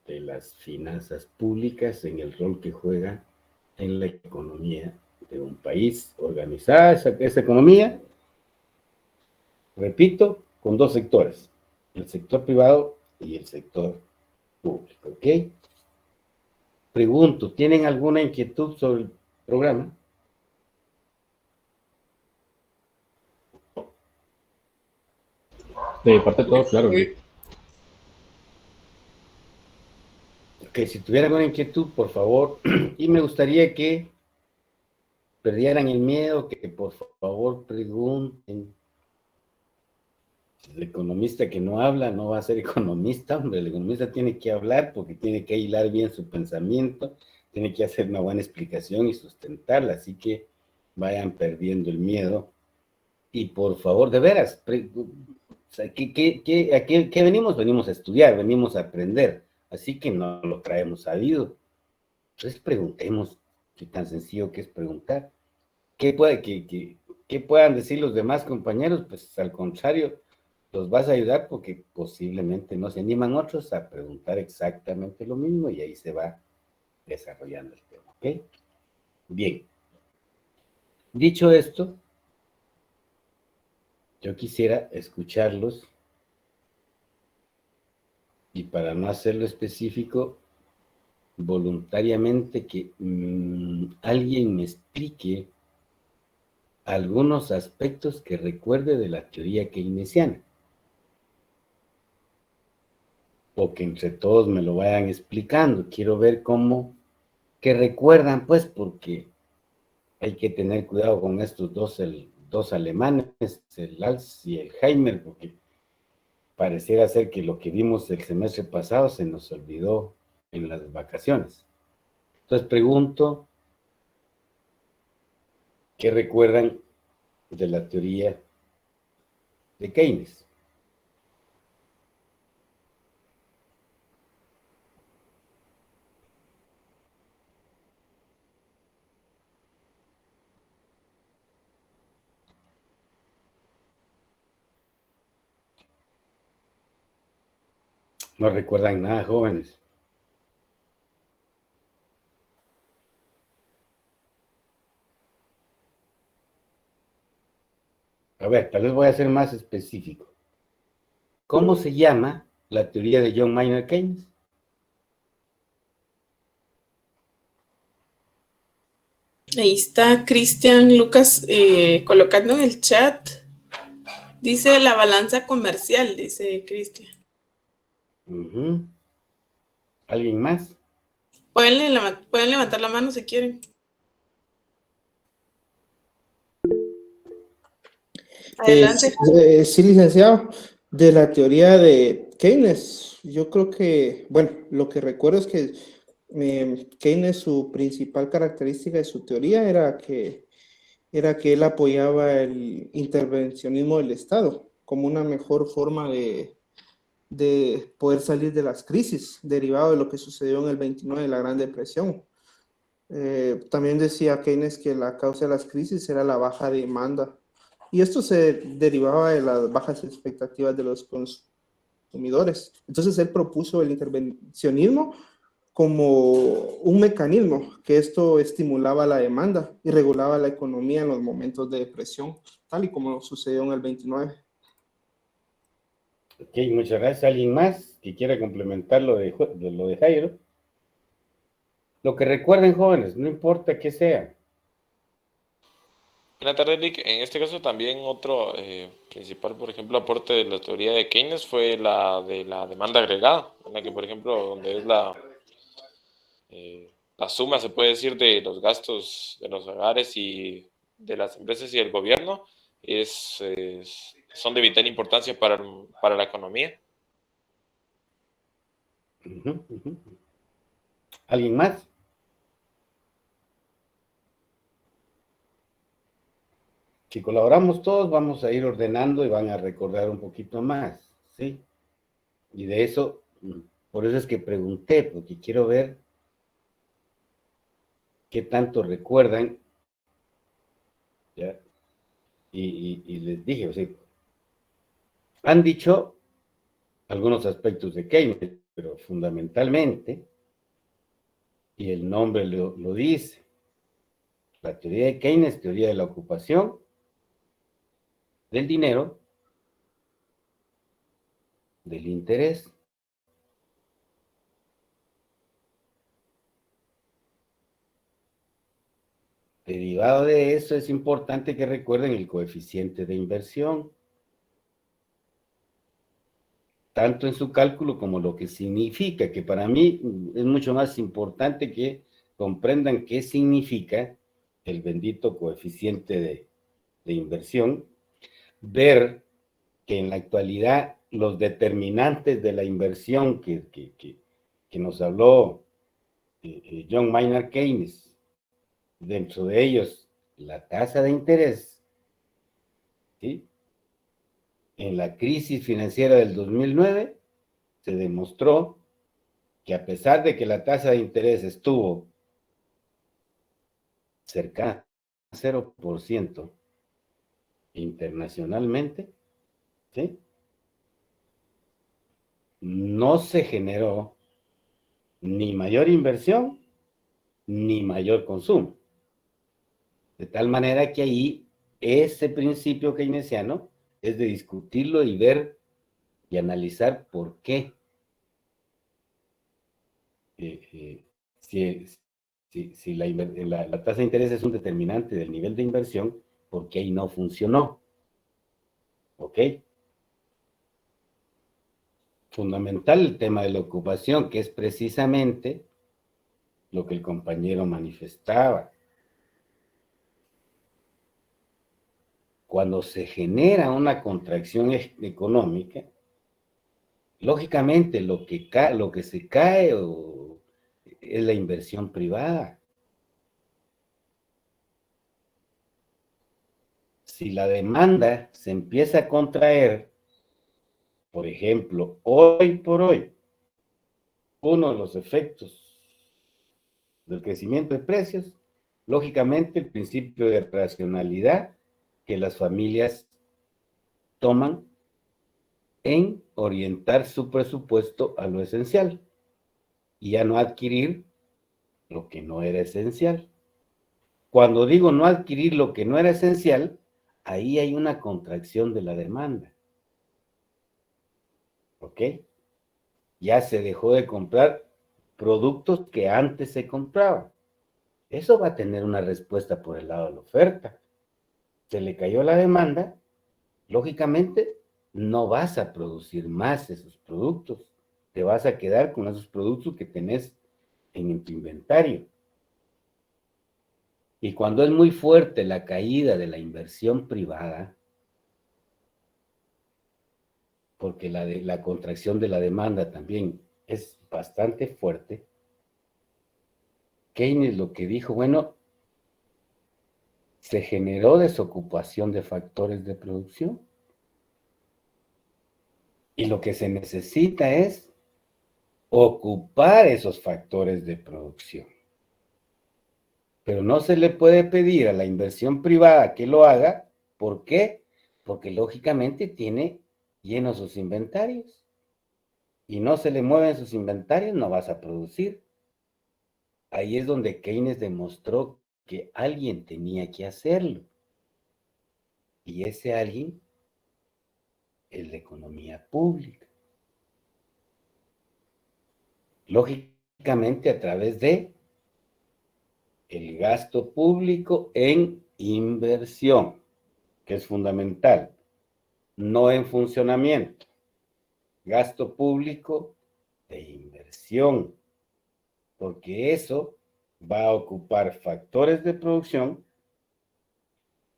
de las finanzas públicas en el rol que juega en la economía de un país. Organizada esa economía, repito, con 2 sectores, el sector privado y el sector público, ¿ok? Pregunto, ¿tienen alguna inquietud sobre el programa? De parte de todo, claro. Ok, si tuvieran alguna inquietud, por favor, y me gustaría que perdieran el miedo, que por favor pregunten. El economista que no habla no va a ser economista, hombre. El economista tiene que hablar porque tiene que hilar bien su pensamiento, tiene que hacer una buena explicación y sustentarla, así que vayan perdiendo el miedo. Y por favor, de veras, o sea, ¿qué venimos? Venimos a estudiar, venimos a aprender, así que no lo traemos sabido. Entonces preguntemos, qué tan sencillo que es preguntar. ¿Qué puedan decir los demás compañeros? Pues al contrario, los vas a ayudar porque posiblemente no se animan otros a preguntar exactamente lo mismo y ahí se va desarrollando el tema, ¿ok? Bien. Dicho esto, yo quisiera escucharlos y para no hacerlo específico, voluntariamente que alguien me explique algunos aspectos que recuerde de la teoría keynesiana. O que entre todos me lo vayan explicando. Quiero ver cómo, que recuerdan, pues, porque hay que tener cuidado con estos dos alemanes, el Alz y el Heimer, porque pareciera ser que lo que vimos el semestre pasado se nos olvidó en las vacaciones. Entonces pregunto, ¿qué recuerdan de la teoría de Keynes? No recuerdan nada, jóvenes. A ver, tal vez voy a ser más específico. ¿Cómo se llama la teoría de John Maynard Keynes? Ahí está Cristian Lucas colocando en el chat. Dice la balanza comercial, dice Cristian. ¿Alguien más? Pueden levantar la mano si quieren. Adelante. Sí, licenciado. De la teoría de Keynes, yo creo que, bueno, lo que recuerdo es que Keynes, su principal característica de su teoría era que él apoyaba el intervencionismo del Estado como una mejor forma de poder salir de las crisis, derivado de lo que sucedió en el 29 de la Gran Depresión. También decía Keynes que la causa de las crisis era la baja demanda, y esto se derivaba de las bajas expectativas de los consumidores. Entonces él propuso el intervencionismo como un mecanismo que esto estimulaba la demanda y regulaba la economía en los momentos de depresión, tal y como sucedió en el 29. Ok, muchas gracias. ¿Alguien más que quiera complementar lo de Jairo? Lo que recuerden, jóvenes, no importa qué sea. Buenas tardes, Lick. En este caso también otro principal, por ejemplo, aporte de la teoría de Keynes fue la de la demanda agregada, en la que, por ejemplo, donde es la suma, se puede decir, de los gastos de los hogares y de las empresas y el gobierno, son de vital importancia para la economía. ¿Alguien más? Si colaboramos todos, vamos a ir ordenando y van a recordar un poquito más, ¿sí? Y de eso, por eso es que pregunté, porque quiero ver qué tanto recuerdan, ¿ya? Y les dije, o sea, han dicho algunos aspectos de Keynes, pero fundamentalmente, y el nombre lo dice, la teoría de Keynes, teoría de la ocupación, del dinero, del interés, derivado de eso es importante que recuerden el coeficiente de inversión, tanto en su cálculo como lo que significa, que para mí es mucho más importante que comprendan qué significa el bendito coeficiente de inversión, ver que en la actualidad los determinantes de la inversión que nos habló John Maynard Keynes, dentro de ellos la tasa de interés, ¿sí? En la crisis financiera del 2009 se demostró que a pesar de que la tasa de interés estuvo cercana a 0% internacionalmente, ¿sí? No se generó ni mayor inversión ni mayor consumo. De tal manera que ahí ese principio keynesiano es de discutirlo y ver y analizar por qué. Si la tasa de interés es un determinante del nivel de inversión, ¿por qué ahí no funcionó? ¿Ok? Fundamental el tema de la ocupación, que es precisamente lo que el compañero manifestaba. Cuando se genera una contracción económica, lógicamente lo que se cae es la inversión privada. Si la demanda se empieza a contraer, por ejemplo, hoy por hoy, uno de los efectos del crecimiento de precios, lógicamente el principio de racionalidad que las familias toman en orientar su presupuesto a lo esencial y ya no adquirir lo que no era esencial. Cuando digo no adquirir lo que no era esencial, ahí hay una contracción de la demanda. ¿Ok? Ya se dejó de comprar productos que antes se compraban. Eso va a tener una respuesta por el lado de la oferta. Se le cayó la demanda, lógicamente no vas a producir más esos productos. Te vas a quedar con esos productos que tenés en tu inventario. Y cuando es muy fuerte la caída de la inversión privada, porque la contracción de la demanda también es bastante fuerte, Keynes lo que dijo, bueno, se generó desocupación de factores de producción. Y lo que se necesita es ocupar esos factores de producción. Pero no se le puede pedir a la inversión privada que lo haga. ¿Por qué? Porque lógicamente tiene llenos sus inventarios. Y no se le mueven sus inventarios, no vas a producir. Ahí es donde Keynes demostró que alguien tenía que hacerlo. Y ese alguien es la economía pública. Lógicamente a través de el gasto público en inversión, que es fundamental, no en funcionamiento. Gasto público de inversión, porque eso va a ocupar factores de producción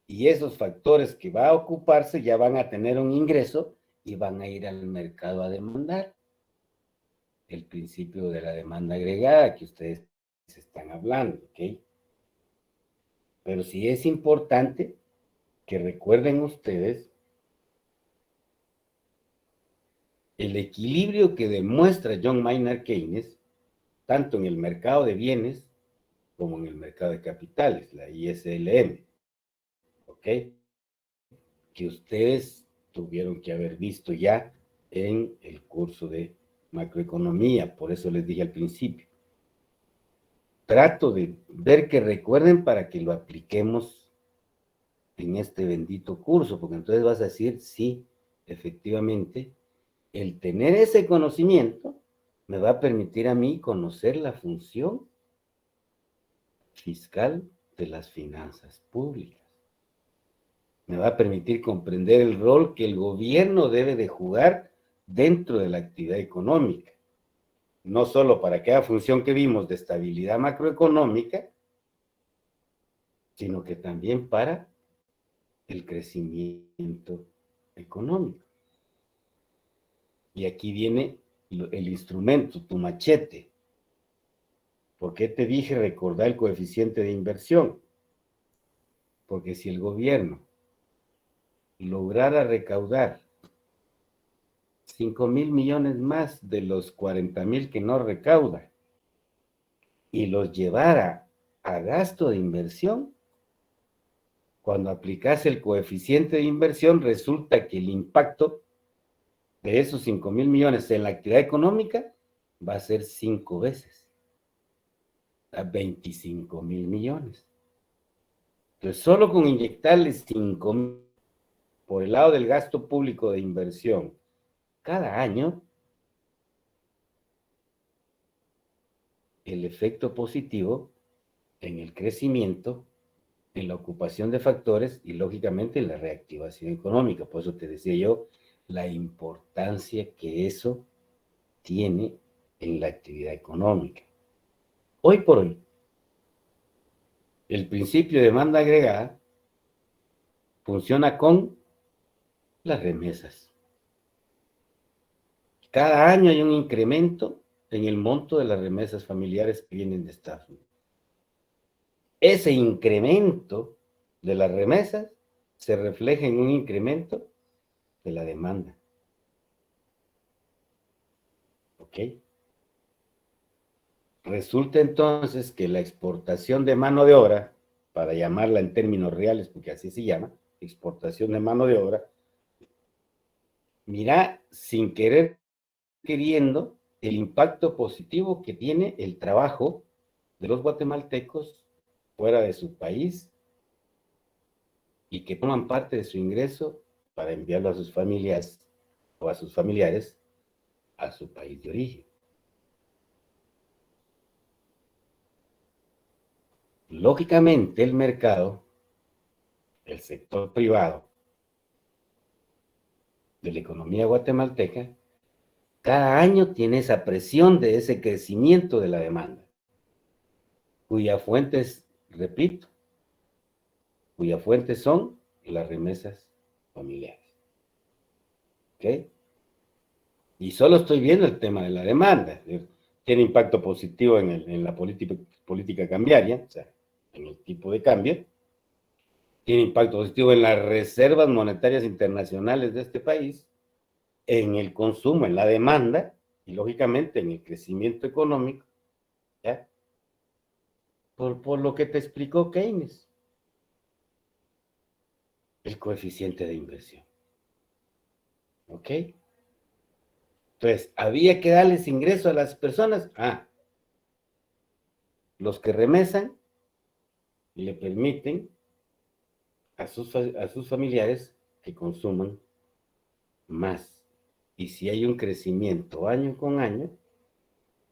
y esos factores que va a ocuparse ya van a tener un ingreso y van a ir al mercado a demandar. El principio de la demanda agregada que ustedes están hablando, ¿ok? Pero sí es importante que recuerden ustedes el equilibrio que demuestra John Maynard Keynes, tanto en el mercado de bienes como en el mercado de capitales, la ISLM, ¿ok? Que ustedes tuvieron que haber visto ya en el curso de macroeconomía, por eso les dije al principio. Trato de ver que recuerden para que lo apliquemos en este bendito curso, porque entonces vas a decir, sí, efectivamente, el tener ese conocimiento me va a permitir a mí conocer la función fiscal de las finanzas públicas. Me va a permitir comprender el rol que el gobierno debe de jugar dentro de la actividad económica. No solo para aquella función que vimos de estabilidad macroeconómica, sino que también para el crecimiento económico. Y aquí viene el instrumento, tu machete. ¿Por qué te dije recordar el coeficiente de inversión? Porque si el gobierno lograra recaudar 5,000 millones más de los 40,000 que no recauda y los llevara a gasto de inversión, cuando aplicase el coeficiente de inversión, resulta que el impacto de esos 5,000 millones en la actividad económica va a ser 5 veces, a 25,000 millones. Entonces, solo con inyectarle 5,000 por el lado del gasto público de inversión, cada año, el efecto positivo en el crecimiento, en la ocupación de factores y, lógicamente, en la reactivación económica. Por eso te decía yo la importancia que eso tiene en la actividad económica. Hoy por hoy, el principio de demanda agregada funciona con las remesas. Cada año hay un incremento en el monto de las remesas familiares que vienen de Estados Unidos. Ese incremento de las remesas se refleja en un incremento de la demanda. ¿Ok? Resulta entonces que la exportación de mano de obra, para llamarla en términos reales, porque así se llama, exportación de mano de obra, mira, sin querer, queriendo, el impacto positivo que tiene el trabajo de los guatemaltecos fuera de su país y que toman parte de su ingreso para enviarlo a sus familias o a sus familiares a su país de origen. Lógicamente, el mercado, el sector privado de la economía guatemalteca, cada año tiene esa presión de ese crecimiento de la demanda, cuya fuentes, repito, cuya fuentes son las remesas familiares. ¿Ok? Y solo estoy viendo el tema de la demanda. Tiene impacto positivo en la política cambiaria, o sea, en el tipo de cambio. Tiene impacto positivo en las reservas monetarias internacionales de este país, en el consumo, en la demanda, y lógicamente en el crecimiento económico, ¿ya? Por lo que te explicó Keynes. El coeficiente de inversión. ¿Ok? Entonces, ¿había que darles ingreso a las personas? Los que remesan le permiten a sus familiares que consuman más. Y si hay un crecimiento año con año,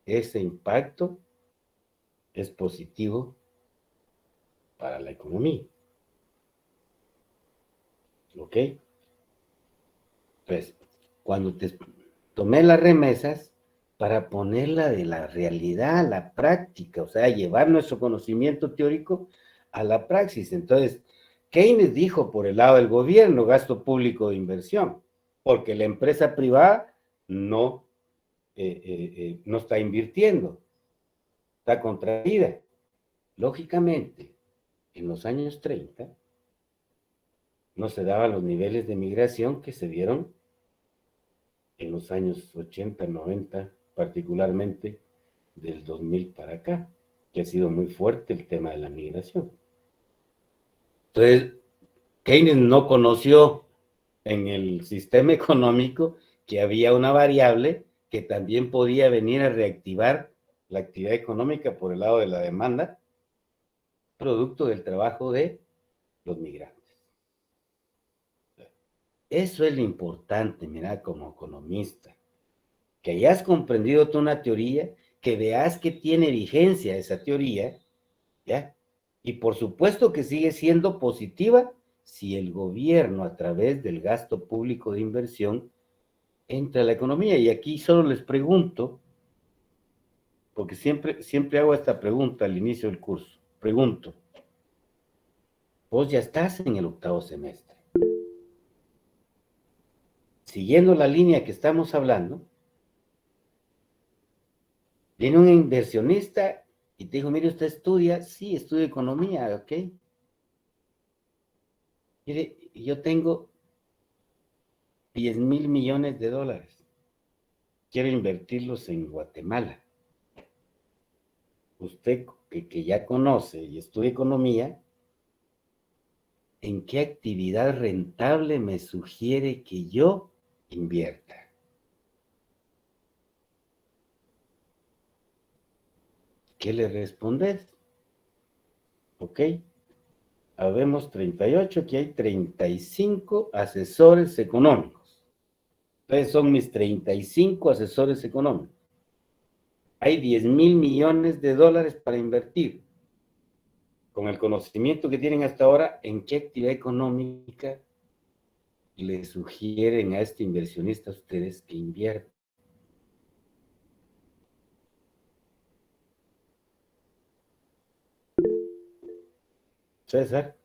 ese impacto es positivo para la economía. ¿Ok? Pues, cuando te tomé las remesas para ponerla de la realidad a la práctica, o sea, llevar nuestro conocimiento teórico a la praxis. Entonces, Keynes dijo por el lado del gobierno, gasto público de inversión, porque la empresa privada no está invirtiendo, está contraída. Lógicamente, en los años 30, no se daban los niveles de migración que se dieron en los años 80, 90, particularmente del 2000 para acá, que ha sido muy fuerte el tema de la migración. Entonces, Keynes no conoció en el sistema económico que había una variable que también podía venir a reactivar la actividad económica por el lado de la demanda, producto del trabajo de los migrantes. Eso es lo importante, mira, como economista, que hayas comprendido tú una teoría, que veas que tiene vigencia esa teoría, ¿ya? Y por supuesto que sigue siendo positiva si el gobierno, a través del gasto público de inversión, entra a la economía. Y aquí solo les pregunto, porque siempre hago esta pregunta al inicio del curso, pregunto, vos ya estás en el 8º semestre. Siguiendo la línea que estamos hablando, viene un inversionista y te dijo, mire, usted estudia, sí, estudio economía, ¿ok? Mire, yo tengo 10,000 millones de dólares. Quiero invertirlos en Guatemala. Usted que ya conoce y estudia economía, ¿en qué actividad rentable me sugiere que yo invierta? ¿Qué le respondes? ¿Ok? habemos 38, que hay 35 asesores económicos. Entonces son mis 35 asesores económicos. Hay 10,000 millones de dólares para invertir. Con el conocimiento que tienen hasta ahora, ¿en qué actividad económica le sugieren a este inversionista a ustedes que inviertan? César.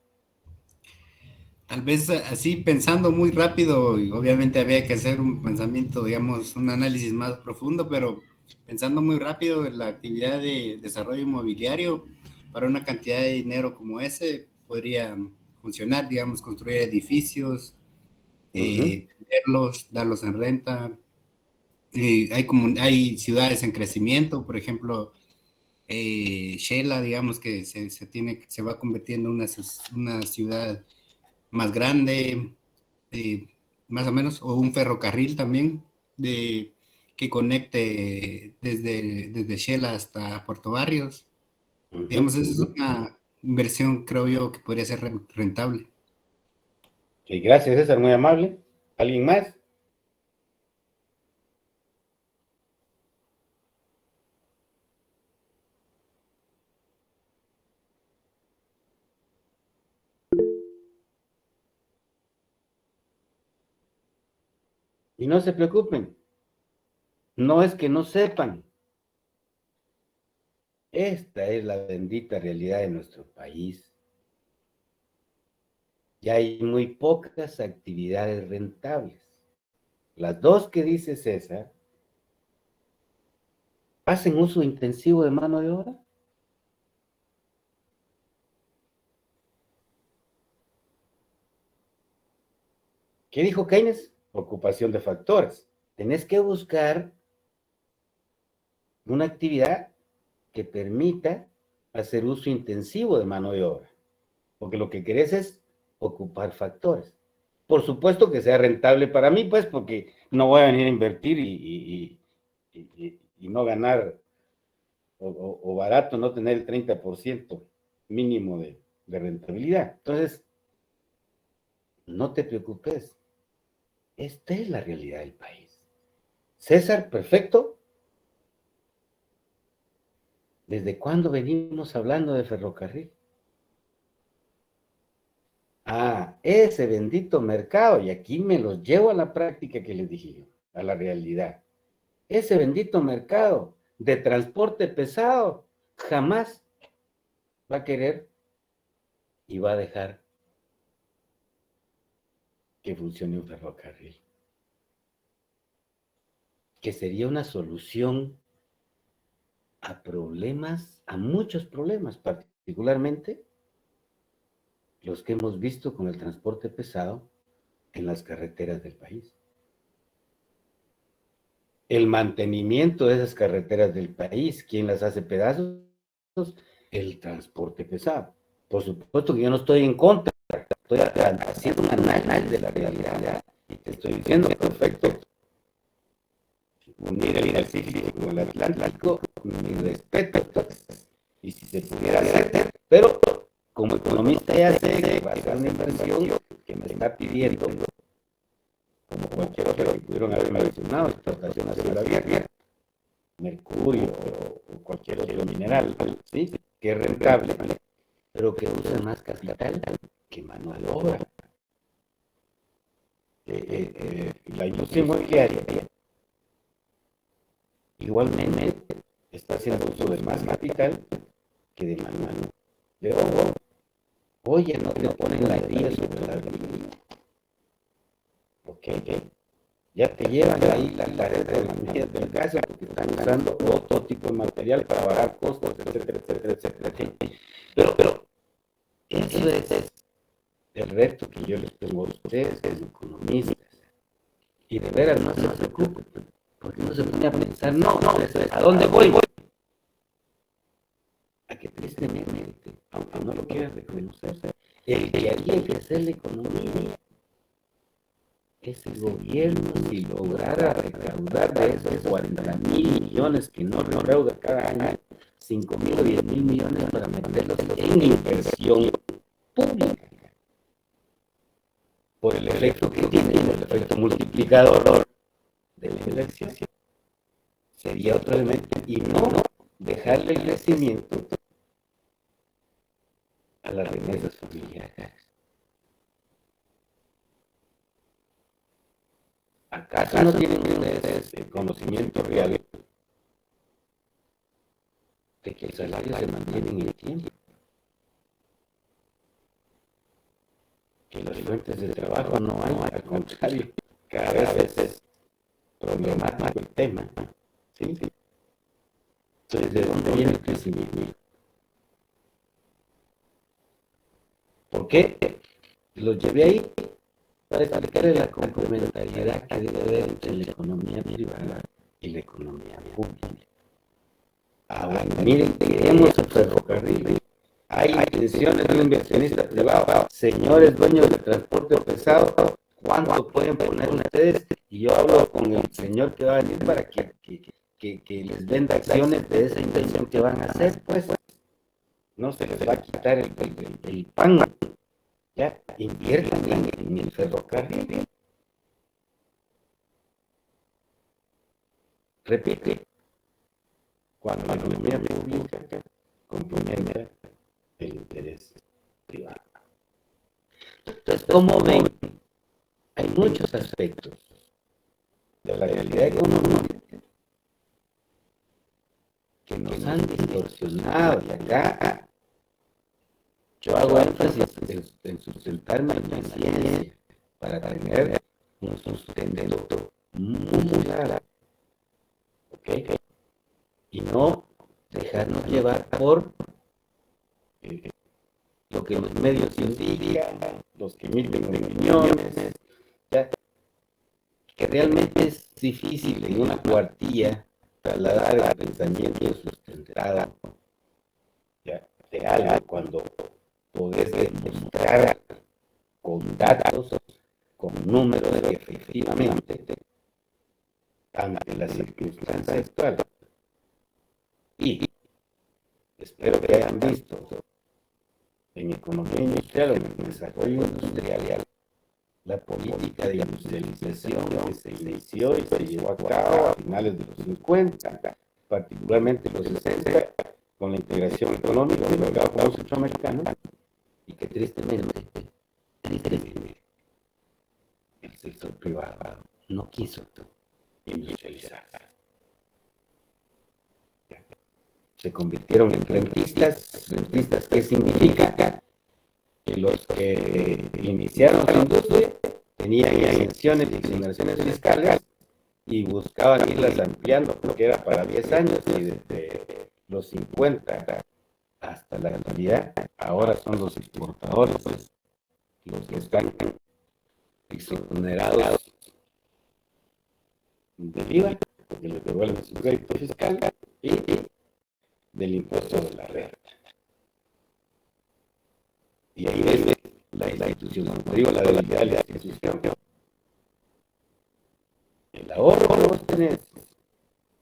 Tal vez así pensando muy rápido, y obviamente había que hacer un pensamiento, digamos, un análisis más profundo, pero pensando muy rápido en la actividad de desarrollo inmobiliario, para una cantidad de dinero como ese, podría funcionar, digamos, construir edificios, venderlos, darlos en renta. Hay ciudades en crecimiento, por ejemplo, Shela, digamos que se va convirtiendo en una ciudad más grande, más o menos, o un ferrocarril también que conecte desde Shela hasta Puerto Barrios. Digamos, esa es una inversión, creo yo, que podría ser rentable. Okay, gracias, César, muy amable. ¿Alguien más? Y no se preocupen, no es que no sepan. Esta es la bendita realidad de nuestro país. Ya hay muy pocas actividades rentables. Las dos que dice César, ¿hacen uso intensivo de mano de obra? ¿Qué dijo Keynes? Ocupación de factores. Tenés que buscar una actividad que permita hacer uso intensivo de mano de obra, porque lo que querés es ocupar factores. Por supuesto que sea rentable para mí, pues, porque no voy a venir a invertir y no ganar, o barato no tener el 30% mínimo de rentabilidad. Entonces, no te preocupes. Esta es la realidad del país. César, perfecto. ¿Desde cuándo venimos hablando de ferrocarril? Ah, ese bendito mercado, y aquí me los llevo a la práctica que les dije yo, a la realidad. Ese bendito mercado de transporte pesado jamás va a querer y va a dejar que funcione un ferrocarril. Que sería una solución a problemas, a muchos problemas, particularmente los que hemos visto con el transporte pesado en las carreteras del país. El mantenimiento de esas carreteras del país, ¿quién las hace pedazos? El transporte pesado. Por supuesto que yo no estoy en contra, estoy haciendo un análisis de la realidad y te estoy diciendo, perfecto, unir el Pacífico con el Atlántico, mi respeto, y si se pudiera hacer, pero como economista ya sé que va a ser una inversión que me está pidiendo, como cualquier otro que pudieron haber mencionado, explotación a cielo abierto, mercurio o cualquier otro mineral, ¿sí? Que es rentable, pero que usa más capital que mano de obra. La industria inmobiliaria igualmente está haciendo uso de más capital que de mano de obra. Oye, no te ponen la herida sobre la herida. Ok, ya te llevan ahí la red de las medidas del gas porque están usando otro tipo de material para bajar costos, etcétera, etcétera, etcétera. Pero eso es el reto que yo les tengo a ustedes como economistas. Y de veras no se preocupen, porque no se pone a pensar, no, ¿a dónde voy? A que tristemente, aunque no lo quieras reconocer, el que haría crecer la economía es el gobierno si lograra recaudar de esos 40,000 millones que no recauda cada año, 5,000 o 10,000 millones para meterlos en inversión pública, por el efecto que tiene, el efecto multiplicador de la inversión, sería otro elemento, y no dejarle el crecimiento a las remesas familiares. ¿Acaso no tienen ustedes el conocimiento real de que el salario se mantiene en el tiempo? Que las fuentes de trabajo no hay, al contrario, cada vez es problemático el tema. ¿Sí? Entonces, ¿de dónde viene el crecimiento? ¿Por qué? Los llevé ahí para explicarles la complementariedad que debe haber entre la economía privada y la economía pública. Ahora, miren, queremos el ferrocarril. Hay intenciones de un inversionista privado. Señores dueños del transporte pesado, ¿cuánto pueden poner ustedes? Y yo hablo con el señor que va a venir para que les venda acciones de esa inversión que van a hacer, pues. No se les va a quitar el pan. Ya, inviertan en el ferrocarril. Repite. Cuando la economía pública complementa el interés privado. Entonces, como ven, hay muchos aspectos de la realidad económica que nos han distorsionado, y acá yo hago énfasis en sustentarme en la ciencia para tener un sustento muy claro, ¿ok? Y no dejarnos llevar por lo que los medios indican, los que emiten opiniones, ¿ya? Que realmente es difícil en una cuartilla trasladar el pensamiento sustentado, ¿ya? De algo cuando podés demostrar con datos, con números, que efectivamente ante la circunstancia actual. Y espero que hayan visto en economía industrial o en el desarrollo industrial la política de industrialización que se inició y se llevó a cabo a finales de los 50, particularmente los 60, con la integración económica del mercado centroamericano, y que tristemente, el sector privado no quiso industrializar. Se convirtieron en rentistas. ¿Rentistas qué significa? Que los que iniciaron la industria tenían exenciones y exoneraciones fiscales y buscaban irlas ampliando porque era para 10 años, y desde los 50 hasta la actualidad ahora son los exportadores los que están exonerados del IVA, porque les devuelven su crédito fiscal, y del impuesto de la renta. Y ahí ves la institución, como digo, la debilidad de la institución. El ahorro lo vos tenés,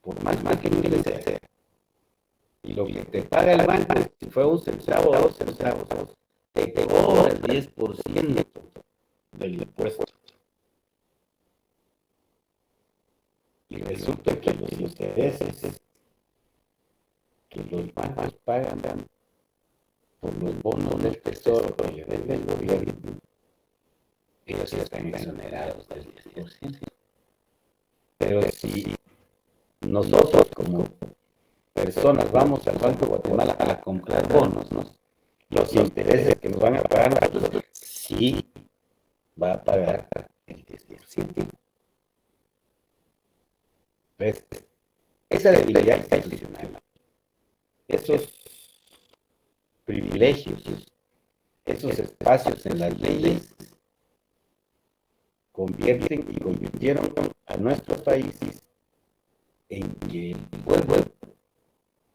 por más que no sea. Y lo que te paga el banco, si fue 1 centavo o 2 centavos, te cobra el 10% del impuesto. Y resulta que los intereses que los bancos pagan por los bonos del tesoro que le debe el gobierno, ellos están exonerados del 10%. Pero si nosotros como personas vamos al Banco de Guatemala a comprar bonos, ¿no? Los intereses que nos van a pagar nosotros, sí va a pagar el 10%. ¿Ves? Esa debilidad institucional, esos privilegios, esos espacios en las leyes convirtieron a nuestro país en que el pueblo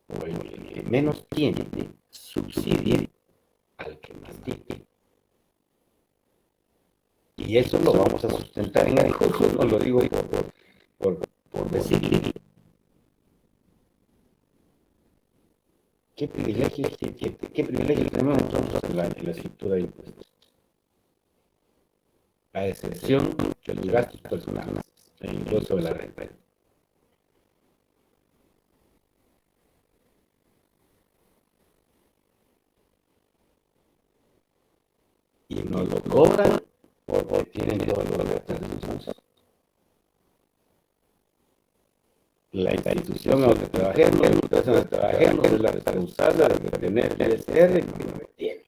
o el que menos tiene subsidia al que más tiene. Y eso lo vamos a sustentar en el curso, no lo digo por decir. ¿Qué privilegios tenemos nosotros en la estructura de impuestos? A excepción de los gastos personales, el ingreso de la renta. Y nos lo cobran porque tienen todos los gastos. La institución a donde trabajemos, la empresa donde trabajemos, es la responsable de tener el ISR que no tiene.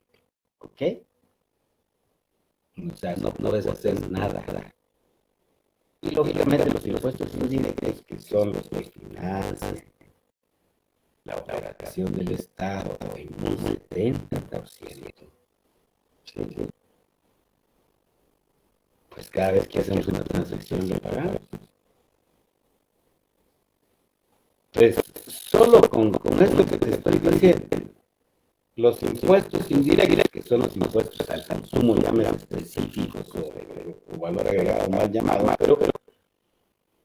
¿Ok? O sea, no puedes hacer nada. Y lógicamente los impuestos indirectos, que son los que financian la operación del Estado en un 70%. ¿Sí? Pues cada vez que hacemos una transacción lo pagamos. Entonces, solo con esto que te estoy diciendo, los impuestos indirectos, que son los impuestos al consumo, llamen específicos o valor agregado mal llamado, pero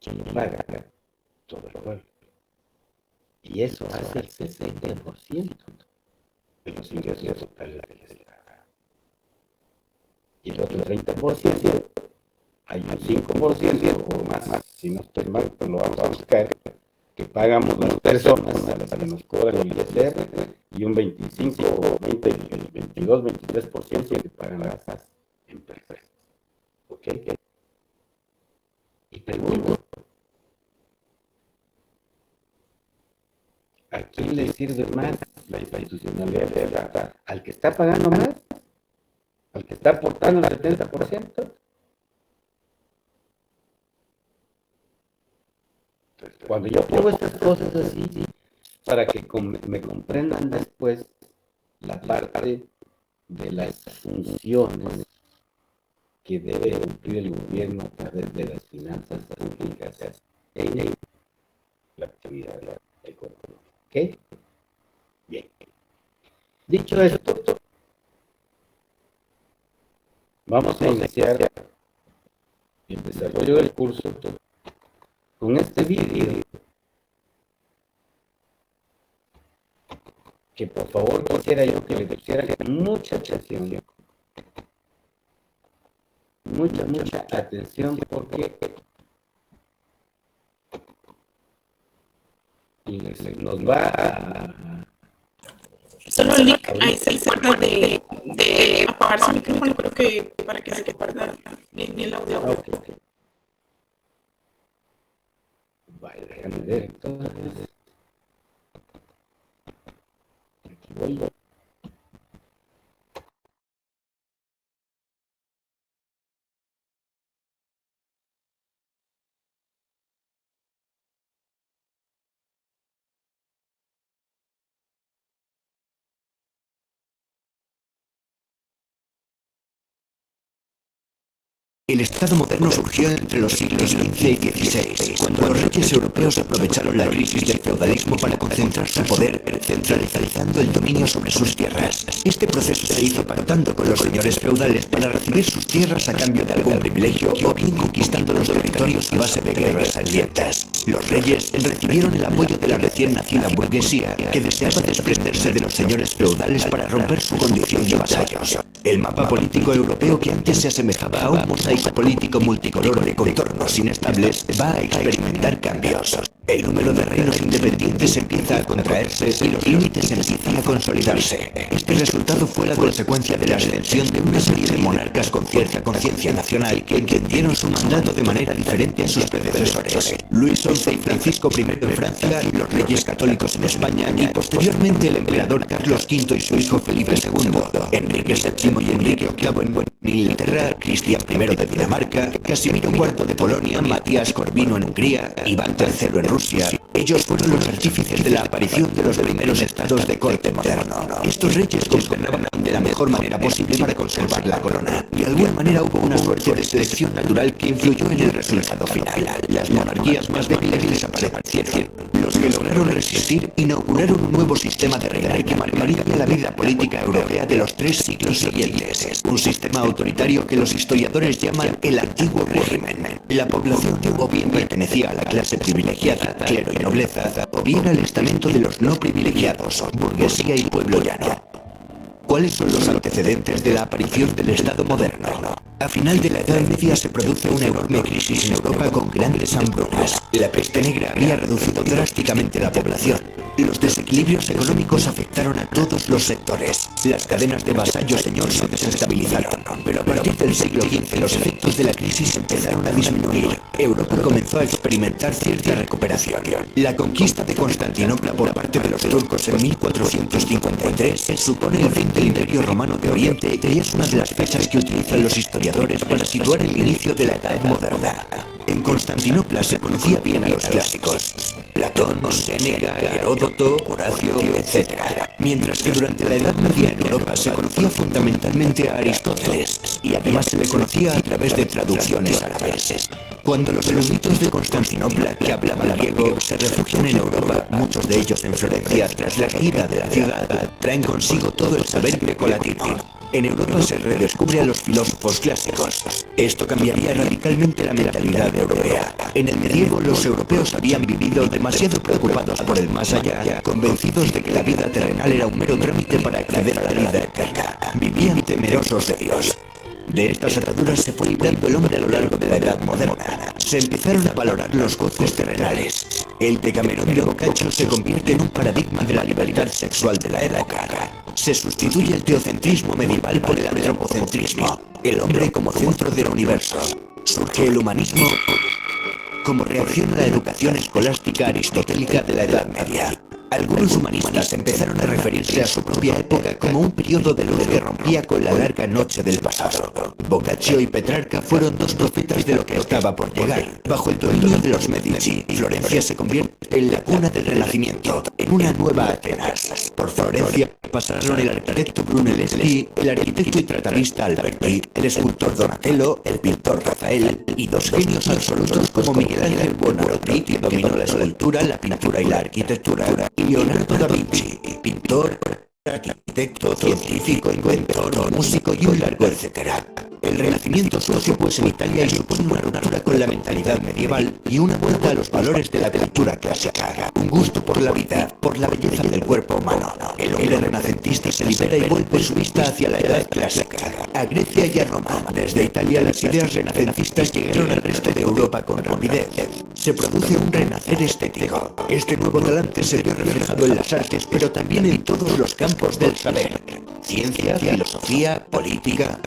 ¿quién paga? Todo el pueblo. Y eso hace el 60% de los ingresos totales del Estado. Y el otro 30%, hay un 5% o más, si no estoy mal, pues lo vamos a buscar, que pagamos las personas a las que nos cobran el ISR, y un 25 o 20, el 22, 23% que pagan las empresas. ¿Ok? Y pregunto, ¿a quién le sirve más la institucionalidad de la, al que está pagando más? ¿Al que está aportando el 70%? Cuando yo pongo estas cosas así, para que me comprendan después la parte de las funciones que debe cumplir el gobierno a través de las finanzas públicas en la actividad económica. ¿Ok? Bien. Dicho esto, vamos a iniciar el desarrollo del curso con este vídeo, que por favor quisiera yo que le pusieran mucha atención, mucha atención, porque nos va a... Solo el link, ahí se acuerda de apagar su micrófono, creo que para que se guarde bien el audio. Okay. Vale, déjame ver entonces. Aquí voy. El Estado moderno surgió entre los siglos XV y XVI, cuando los reyes europeos aprovecharon la crisis del feudalismo para concentrar su poder, centralizando el dominio sobre sus tierras. Este proceso se hizo pactando con los señores feudales para recibir sus tierras a cambio de algún privilegio o bien conquistando los territorios a base de guerras sangrientas. Los reyes recibieron el apoyo de la recién nacida burguesía, que deseaba desprenderse de los señores feudales para romper su condición de vasallos. El mapa político europeo, que antes se asemejaba a un mosaico político multicolor de contornos inestables, va a experimentar cambios. El número de reinos independientes empieza a contraerse y los límites empiezan a consolidarse. Este resultado fue la consecuencia de la ascensión de una serie de monarcas con cierta conciencia nacional que entendieron su mandato de manera diferente a sus predecesores. Luis XI y Francisco I de Francia, los reyes católicos en España y posteriormente el emperador Carlos V y su hijo Felipe II, Enrique VII y Enrique VIII en Inglaterra, Cristian I de Dinamarca, Casimiro IV de Polonia, Matías Corvino en Hungría, Iván III en Rusia. Ellos fueron los artífices de la aparición de los primeros estados de corte moderno. Estos reyes gobernaban de la mejor manera posible para conservar la corona. De alguna manera hubo una suerte de selección natural que influyó en el resultado final. Las monarquías más débiles desaparecieron. Los que lograron resistir inauguraron un nuevo sistema de reglas que marcaría la vida política europea de los 3 siglos siguientes. Un sistema autoritario que los historiadores llaman el antiguo régimen. La población o bien pertenecía a la clase privilegiada, clero y nobleza, o bien al estamento de los no privilegiados, burguesía y pueblo llano. ¿Cuáles son los antecedentes de la aparición del Estado moderno? A final de la Edad Media se produce una enorme crisis en Europa con grandes hambrunas. La peste negra había reducido drásticamente la población. Los desequilibrios económicos afectaron a todos los sectores. Las cadenas de vasallo-señor se desestabilizaron. Pero a partir del siglo XV los efectos de la crisis empezaron a disminuir. Europa comenzó a experimentar cierta recuperación. La conquista de Constantinopla por parte de los turcos en 1453 supone el fin del Imperio Romano de Oriente y es una de las fechas que utilizan los historiadores para situar el inicio de la Edad Moderna. En Constantinopla se conocía bien a los clásicos, Platón, Séneca, Heródoto, Horacio, etc. Mientras que durante la Edad Media en Europa se conocía fundamentalmente a Aristóteles y además se le conocía a través de traducciones árabes. Cuando los eruditos de Constantinopla, que hablaban griego, se refugian en Europa, muchos de ellos en Florencia tras la caída de la ciudad, traen consigo todo el saber grecolatino. En Europa se redescubre a los filósofos clásicos. Esto cambiaría radicalmente la mentalidad europea. En el medievo los europeos habían vivido demasiado preocupados por el más allá, convencidos de que la vida terrenal era un mero trámite para acceder a la vida eterna. Vivían temerosos de Dios. De estas ataduras se fue librando el hombre a lo largo de la Edad Moderna. Se empezaron a valorar los goces terrenales. El Decamerón de Boccaccio se convierte en un paradigma de la libertad sexual de la época. Se sustituye el teocentrismo medieval por el antropocentrismo, el hombre como centro del universo. Surge el humanismo como reacción a la educación escolástica aristotélica de la Edad Media. Algunos humanistas empezaron a referirse a su propia época como un periodo de luz que rompía con la larga noche del pasado. Boccaccio y Petrarca fueron dos profetas de lo que estaba por llegar. Bajo el dominio de los Medici, Florencia se convierte en la cuna del Renacimiento, en una nueva Atenas. Por Florencia pasaron el arquitecto Brunelleschi, el arquitecto y tratadista Alberti, el escultor Donatello, el pintor Rafael y dos genios absolutos como Miguel Ángel Buonarroti, que dominó la escultura, la pintura y la arquitectura, y Leonardo da Vinci, pintor, arquitecto, científico, inventor, músico y un largo etcétera. El Renacimiento surge pues en Italia y supone una ruptura con la mentalidad medieval y una vuelta a los valores de la cultura clásica. Un gusto por la vida, por la belleza del cuerpo humano. El hombre renacentista se libera y vuelve su vista hacia la edad clásica, a Grecia y a Roma. Desde Italia las ideas renacentistas llegaron al resto de Europa con rapidez. Se produce un renacer estético. Este nuevo talante se vio reflejado en las artes, pero también en todos los campos del saber. Ciencia, filosofía, política.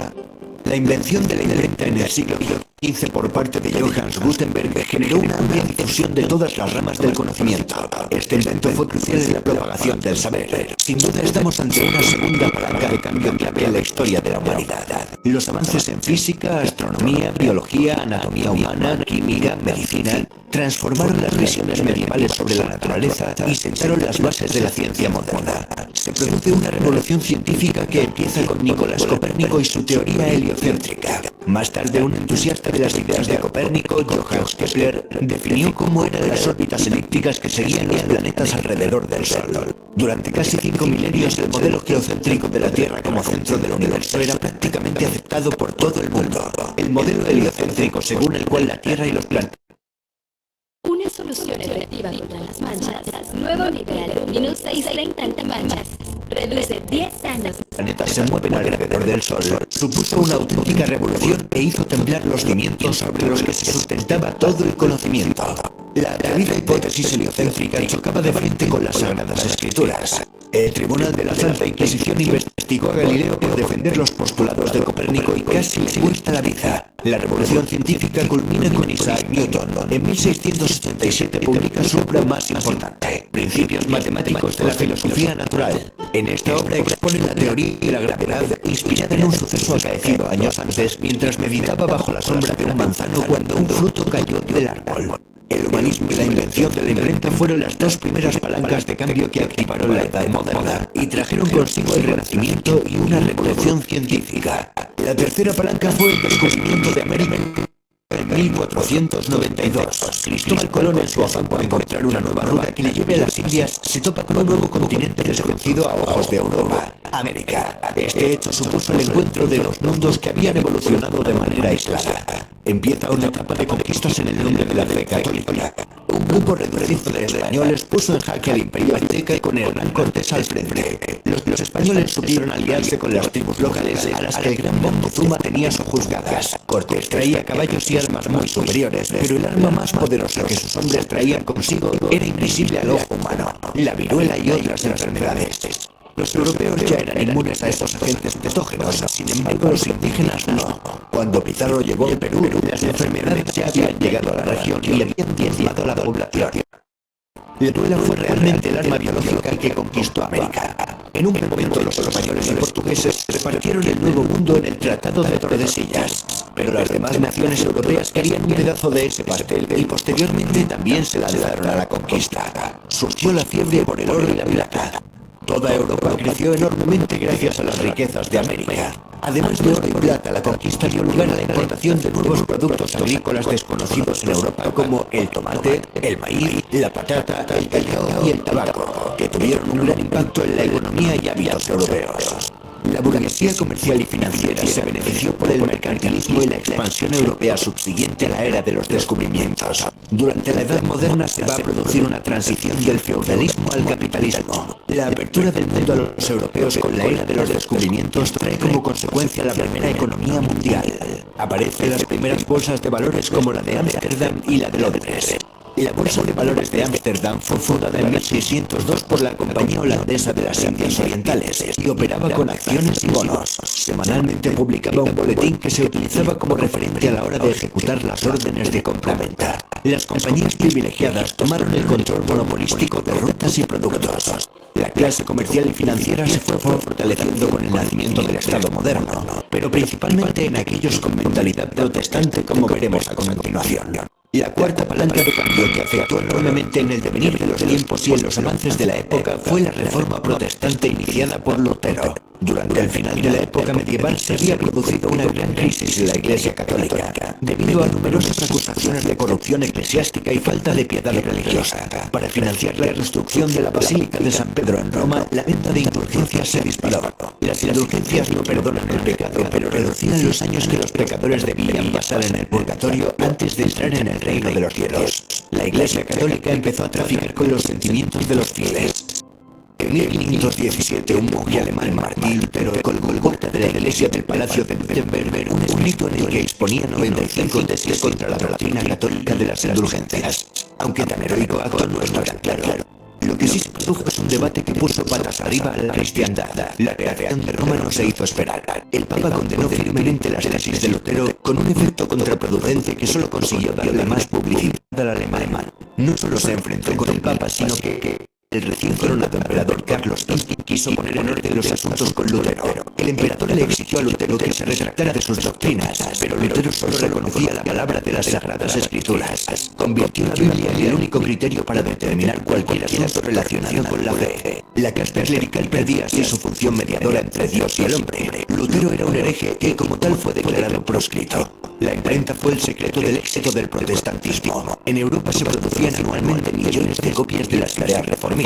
La invención de la imprenta en el siglo XV por parte de Johannes Gutenberg generó una amplia difusión de todas las ramas del conocimiento. Este invento fue crucial en la propagación del saber. Sin duda estamos ante una segunda palanca de cambio clave en la historia de la humanidad. Los avances en física, astronomía, biología, anatomía humana, química, medicina, transformaron las visiones medievales sobre la naturaleza y sentaron las bases de la ciencia moderna. Se produce una revolución científica que empieza con Nicolás Copérnico y su teoría heliocéntrica. Más tarde, un entusiasta de las ideas de Copérnico, Johannes Kepler, definió cómo eran las órbitas elípticas que seguían los planetas alrededor del Sol. Durante casi 5 milenios, el modelo geocéntrico de la Tierra como centro del universo era prácticamente aceptado por todo el mundo. El modelo heliocéntrico, según el cual la Tierra y los planetas una solución efectiva contra las manchas. Nuevo nivel Luminous 630 antimanchas. Reduce 10 años. Los planetas se mueven alrededor del Sol. Supuso una auténtica revolución e hizo temblar los cimientos sobre los que se sustentaba todo el conocimiento. La atrevida hipótesis heliocéntrica chocaba de frente con las Sagradas Escrituras. El Tribunal de la Santa Inquisición investigó a Galileo por defender los postulados de Copérnico y casi le cuesta la vida. La revolución científica culmina con Isaac Newton. En 1687 publica su obra más importante, Principios Matemáticos de la Filosofía Natural. En esta obra expone la teoría de la gravedad, inspirada en un suceso acaecido años antes, mientras meditaba bajo la sombra de un manzano cuando un fruto cayó del árbol. El humanismo y la invención de la imprenta fueron las dos primeras palancas de cambio que activaron la Edad Moderna y trajeron consigo el Renacimiento y una revolución científica. La tercera palanca fue el descubrimiento de América En 1492, Cristóbal Colón, en su afán por encontrar una nueva ruta que le lleve a las Indias, se topa con un nuevo continente desconocido a ojos de Europa, América. Este hecho supuso el encuentro de dos mundos que habían evolucionado de manera aislada. Empieza una etapa de conquistas en el nombre de la fe católica. Un grupo reducido de españoles puso en jaque al imperio azteca con Hernán Cortés al frente. Los españoles supieron aliarse con las tribus locales a las que el gran Moctezuma tenía sojuzgadas. Cortés traía caballos y armas muy superiores, pero el arma más poderosa que sus hombres traían consigo era invisible al ojo humano: la viruela y otras enfermedades. Los europeos ya eran inmunes a estos agentes patógenos, sin embargo los indígenas no. Cuando Pizarro llegó al Perú, las enfermedades ya habían llegado a la región y habían diezmado a la población. La viruela fue realmente el arma biológica que conquistó América. En un momento los españoles y portugueses repartieron el Nuevo Mundo en el Tratado de Tordesillas, pero las demás naciones europeas querían un pedazo de ese pastel y posteriormente también se lanzaron a la conquista. Surgió la fiebre por el oro y la plata. Toda Europa creció enormemente gracias a las riquezas de América. Además de oro y plata, la conquista dio lugar a la importación de nuevos productos agrícolas desconocidos en Europa, como el tomate, el maíz, la patata, el cacao y el tabaco, que tuvieron un gran impacto en la economía y hábitos europeos. La burguesía comercial y financiera se benefició por el mercantilismo y la expansión europea subsiguiente a la era de los descubrimientos. Durante la Edad Moderna se va a producir una transición del feudalismo al capitalismo. La apertura del mundo a los europeos con la era de los descubrimientos trae como consecuencia la primera economía mundial. Aparecen las primeras bolsas de valores como la de Ámsterdam y la de Londres. La Bolsa de Valores de Ámsterdam fue fundada en 1602 por la Compañía Holandesa de las Indias Orientales y operaba con acciones y bonos. Semanalmente publicaba un boletín que se utilizaba como referente a la hora de ejecutar las órdenes de compra-venta. Las compañías privilegiadas tomaron el control monopolístico de rutas y productos. La clase comercial y financiera se fue fortaleciendo con el nacimiento del Estado moderno, pero principalmente en aquellos con mentalidad protestante, como veremos a continuación. La cuarta palanca de cambio que afectó enormemente en el devenir de los tiempos y en los avances de la época fue la reforma protestante iniciada por Lutero. Durante el final de la época medieval se había producido una gran crisis en la Iglesia Católica, debido a numerosas acusaciones de corrupción eclesiástica y falta de piedad religiosa. Para financiar la reconstrucción de la Basílica de San Pedro en Roma, la venta de indulgencias se disparó. Las indulgencias no perdonan el pecado, pero reducían los años que los pecadores debían pasar en el purgatorio antes de entrar en el reino de los cielos. La Iglesia Católica empezó a traficar con los sentimientos de los fieles. En 1517, un monje alemán, Martín Lutero, colgó el golpe de la iglesia del Palacio de Wittenberg un escrito en el que exponía 95 tesis contra la doctrina católica de las indulgencias, aunque tan heroico acto no es tan claro. Lo que sí se produjo es un debate que puso patas arriba a la cristiandad. La reacción de Roma no se hizo esperar. El Papa condenó firmemente las tesis de Lutero con un efecto contraproducente que solo consiguió darle más publicidad al alemán. No solo se enfrentó con el Papa, sino que el recién coronado emperador Carlos V quiso poner en orden los asuntos con Lutero. El emperador le exigió a Lutero que se retractara de sus doctrinas, pero Lutero solo reconocía la palabra de las Sagradas Escrituras. Convirtió la Biblia en el único criterio para determinar cualquier asunto relacionado con la fe. La casta clerical perdía así su función mediadora entre Dios y el hombre. Lutero era un hereje que como tal fue declarado proscrito. La imprenta fue el secreto del éxito del protestantismo. En Europa se producían anualmente millones de copias de las ideas reformistas.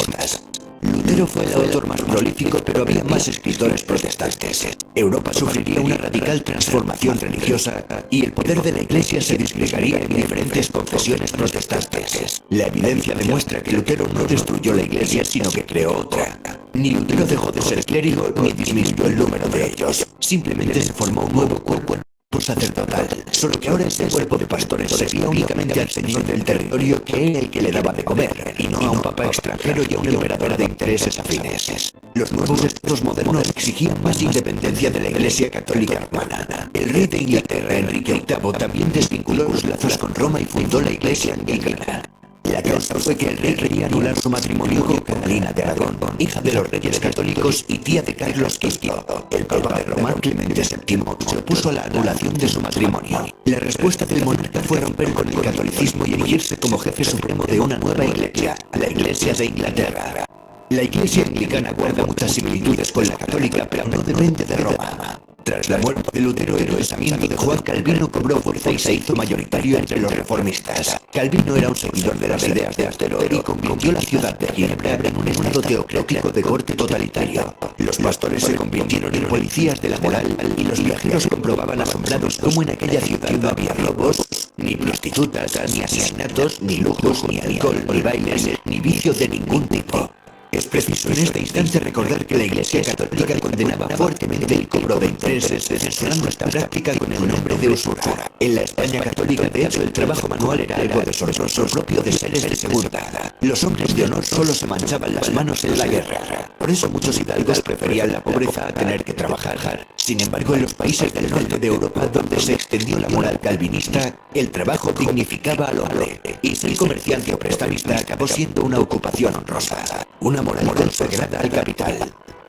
Lutero fue el autor más prolífico, pero había más escritores protestantes. Europa sufriría una radical transformación religiosa y el poder de la Iglesia se disgregaría en diferentes confesiones protestantes. La evidencia demuestra que Lutero no destruyó la Iglesia, sino que creó otra. Ni Lutero dejó de ser clérigo ni disminuyó el número de ellos. Simplemente se formó un nuevo cuerpo sacerdotal, solo que ahora ese cuerpo de pastores servía únicamente al señor del territorio, que era el que le daba de comer, y no a un papa extranjero y a un emperador de intereses afines. Los nuevos estados modernos exigían más independencia de la Iglesia Católica romana. El rey de Inglaterra, Enrique VIII, también desvinculó los lazos con Roma y fundó la Iglesia anglicana. La causa fue que el rey quería anular su matrimonio con Catalina de Aragón, hija de los reyes católicos y tía de Carlos V. El papa de Roma, Clemente VII, se opuso a la anulación de su matrimonio. La respuesta del monarca fue romper con el catolicismo y erigirse como jefe supremo de una nueva iglesia, la Iglesia de Inglaterra. La Iglesia anglicana guarda muchas similitudes con la católica, pero no depende de Roma. Tras la muerte de Lutero, el pensamiento de Juan Calvino cobró fuerza y se hizo mayoritario entre los reformistas. Calvino era un seguidor de las ideas de Astero y convirtió la ciudad de Ginebra en un estado teocrático de corte totalitario. Los pastores se convirtieron en policías de la moral y los viajeros comprobaban asombrados cómo en aquella ciudad no había robos, ni prostitutas, ni asesinatos, ni lujos, ni alcohol, ni bailes, ni vicio de ningún tipo. Es preciso en este instante recordar que la Iglesia Católica condenaba fuertemente el cobro de intereses, censurando esta práctica con el nombre de usura. En la España católica, de hecho, el trabajo manual era algo deshonroso propio de seres de segunda. Los hombres de honor solo se manchaban las manos en la guerra. Por eso muchos hidalgos preferían la pobreza a tener que trabajar. Sin embargo, en los países del norte de Europa, donde se extendió la moral calvinista, el trabajo dignificaba al hombre, y ser comerciante o prestamista acabó siendo una ocupación honrosa. Una moral consagrada al capital.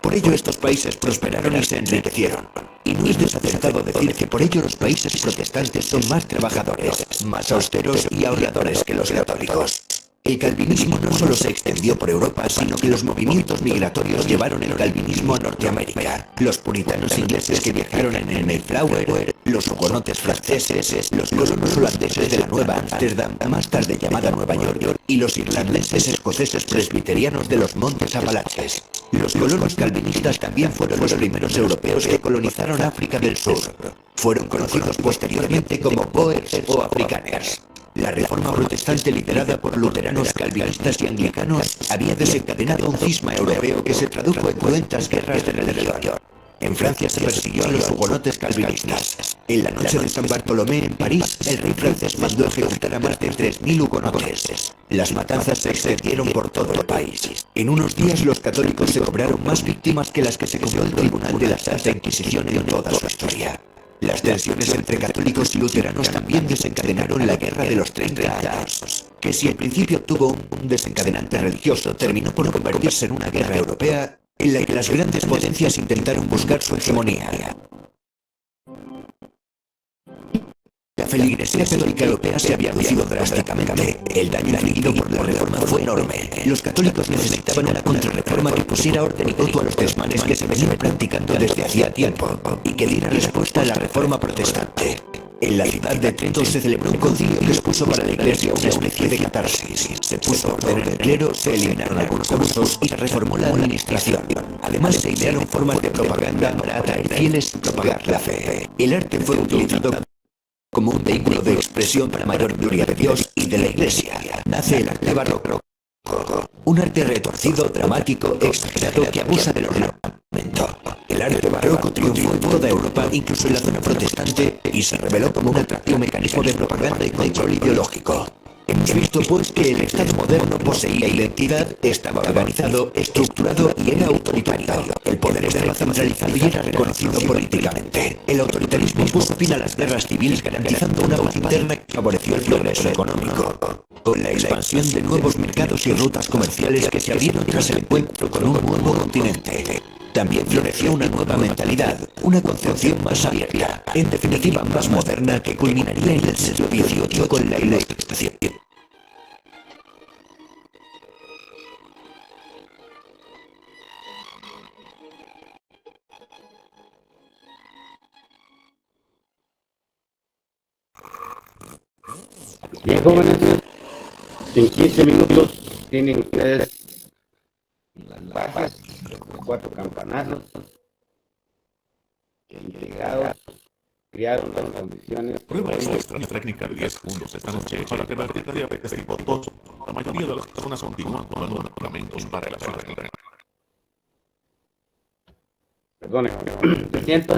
Por ello estos países prosperaron y se enriquecieron. Y no es desacertado decir que por ello los países protestantes son más trabajadores, más austeros y ahorradores que los católicos. El calvinismo no solo se extendió por Europa, sino que los movimientos migratorios llevaron el calvinismo a Norteamérica. Los puritanos ingleses que viajaron en el Mayflower, los hugonotes franceses, los colonos holandeses de la Nueva Ámsterdam, más tarde llamada Nueva York, y los irlandeses escoceses presbiterianos de los Montes Apalaches. Los colonos calvinistas también fueron los primeros europeos que colonizaron África del Sur. Fueron conocidos posteriormente como Boers o afrikaners. La reforma protestante liderada por luteranos, calvinistas y anglicanos había desencadenado un cisma europeo que se tradujo en cruentas guerras de religión. En Francia se persiguió a los hugonotes calvinistas. En la noche de San Bartolomé en París, el rey francés mandó ejecutar a más de 3.000 hugonotes. Las matanzas se extendieron por todo el país. En unos días los católicos se cobraron más víctimas que las que se cobró el Tribunal de la Santa Inquisición en toda su historia. Las tensiones entre católicos y luteranos también desencadenaron la Guerra de los 30 años, que si al principio tuvo un desencadenante religioso, terminó por convertirse en una guerra europea en la que las grandes potencias intentaron buscar su hegemonía. La feligresía católica europea se había reducido drásticamente. El daño infligido por la reforma fue enorme. Los católicos necesitaban una contrarreforma que pusiera orden y coto a los desmanes que se venían practicando desde hacía tiempo y que diera respuesta a la reforma protestante. En la ciudad de Trento se celebró un concilio que expuso para la Iglesia una especie de catarsis. Se puso orden en el clero, se eliminaron algunos abusos y se reformó la administración. Además se idearon formas de propaganda para atraer fieles y propagar la fe. El arte fue utilizado como un vehículo de expresión para mayor gloria de Dios y de la Iglesia. Nace el arte barroco, un arte retorcido, dramático, exagerado que abusa del ornamento. El arte barroco triunfó en toda Europa, incluso en la zona protestante, y se reveló como un atractivo mecanismo de propaganda y control ideológico. Hemos visto pues que el Estado moderno poseía identidad, estaba organizado, estructurado y era autoritario. El poder estaba centralizado y era reconocido políticamente. El autoritarismo puso fin a las guerras civiles garantizando una paz interna que favoreció el progreso económico. Con la expansión de nuevos mercados y rutas comerciales que se abrieron tras el encuentro con un nuevo continente. También floreció una nueva mentalidad, una concepción más abierta, en definitiva más moderna, que culminaría en el siglo XVIII con la Ilustración. Bien, jóvenes, en 15 minutos tienen ustedes las bajas, los 4 campanazos que integrados crearon las condiciones. Prueba esta extraña técnica de 10 segundos esta noche para revertir la diabetes tipo 2. La mayoría de las personas continúan tomando medicamentos para el azúcar. Perdone, siento.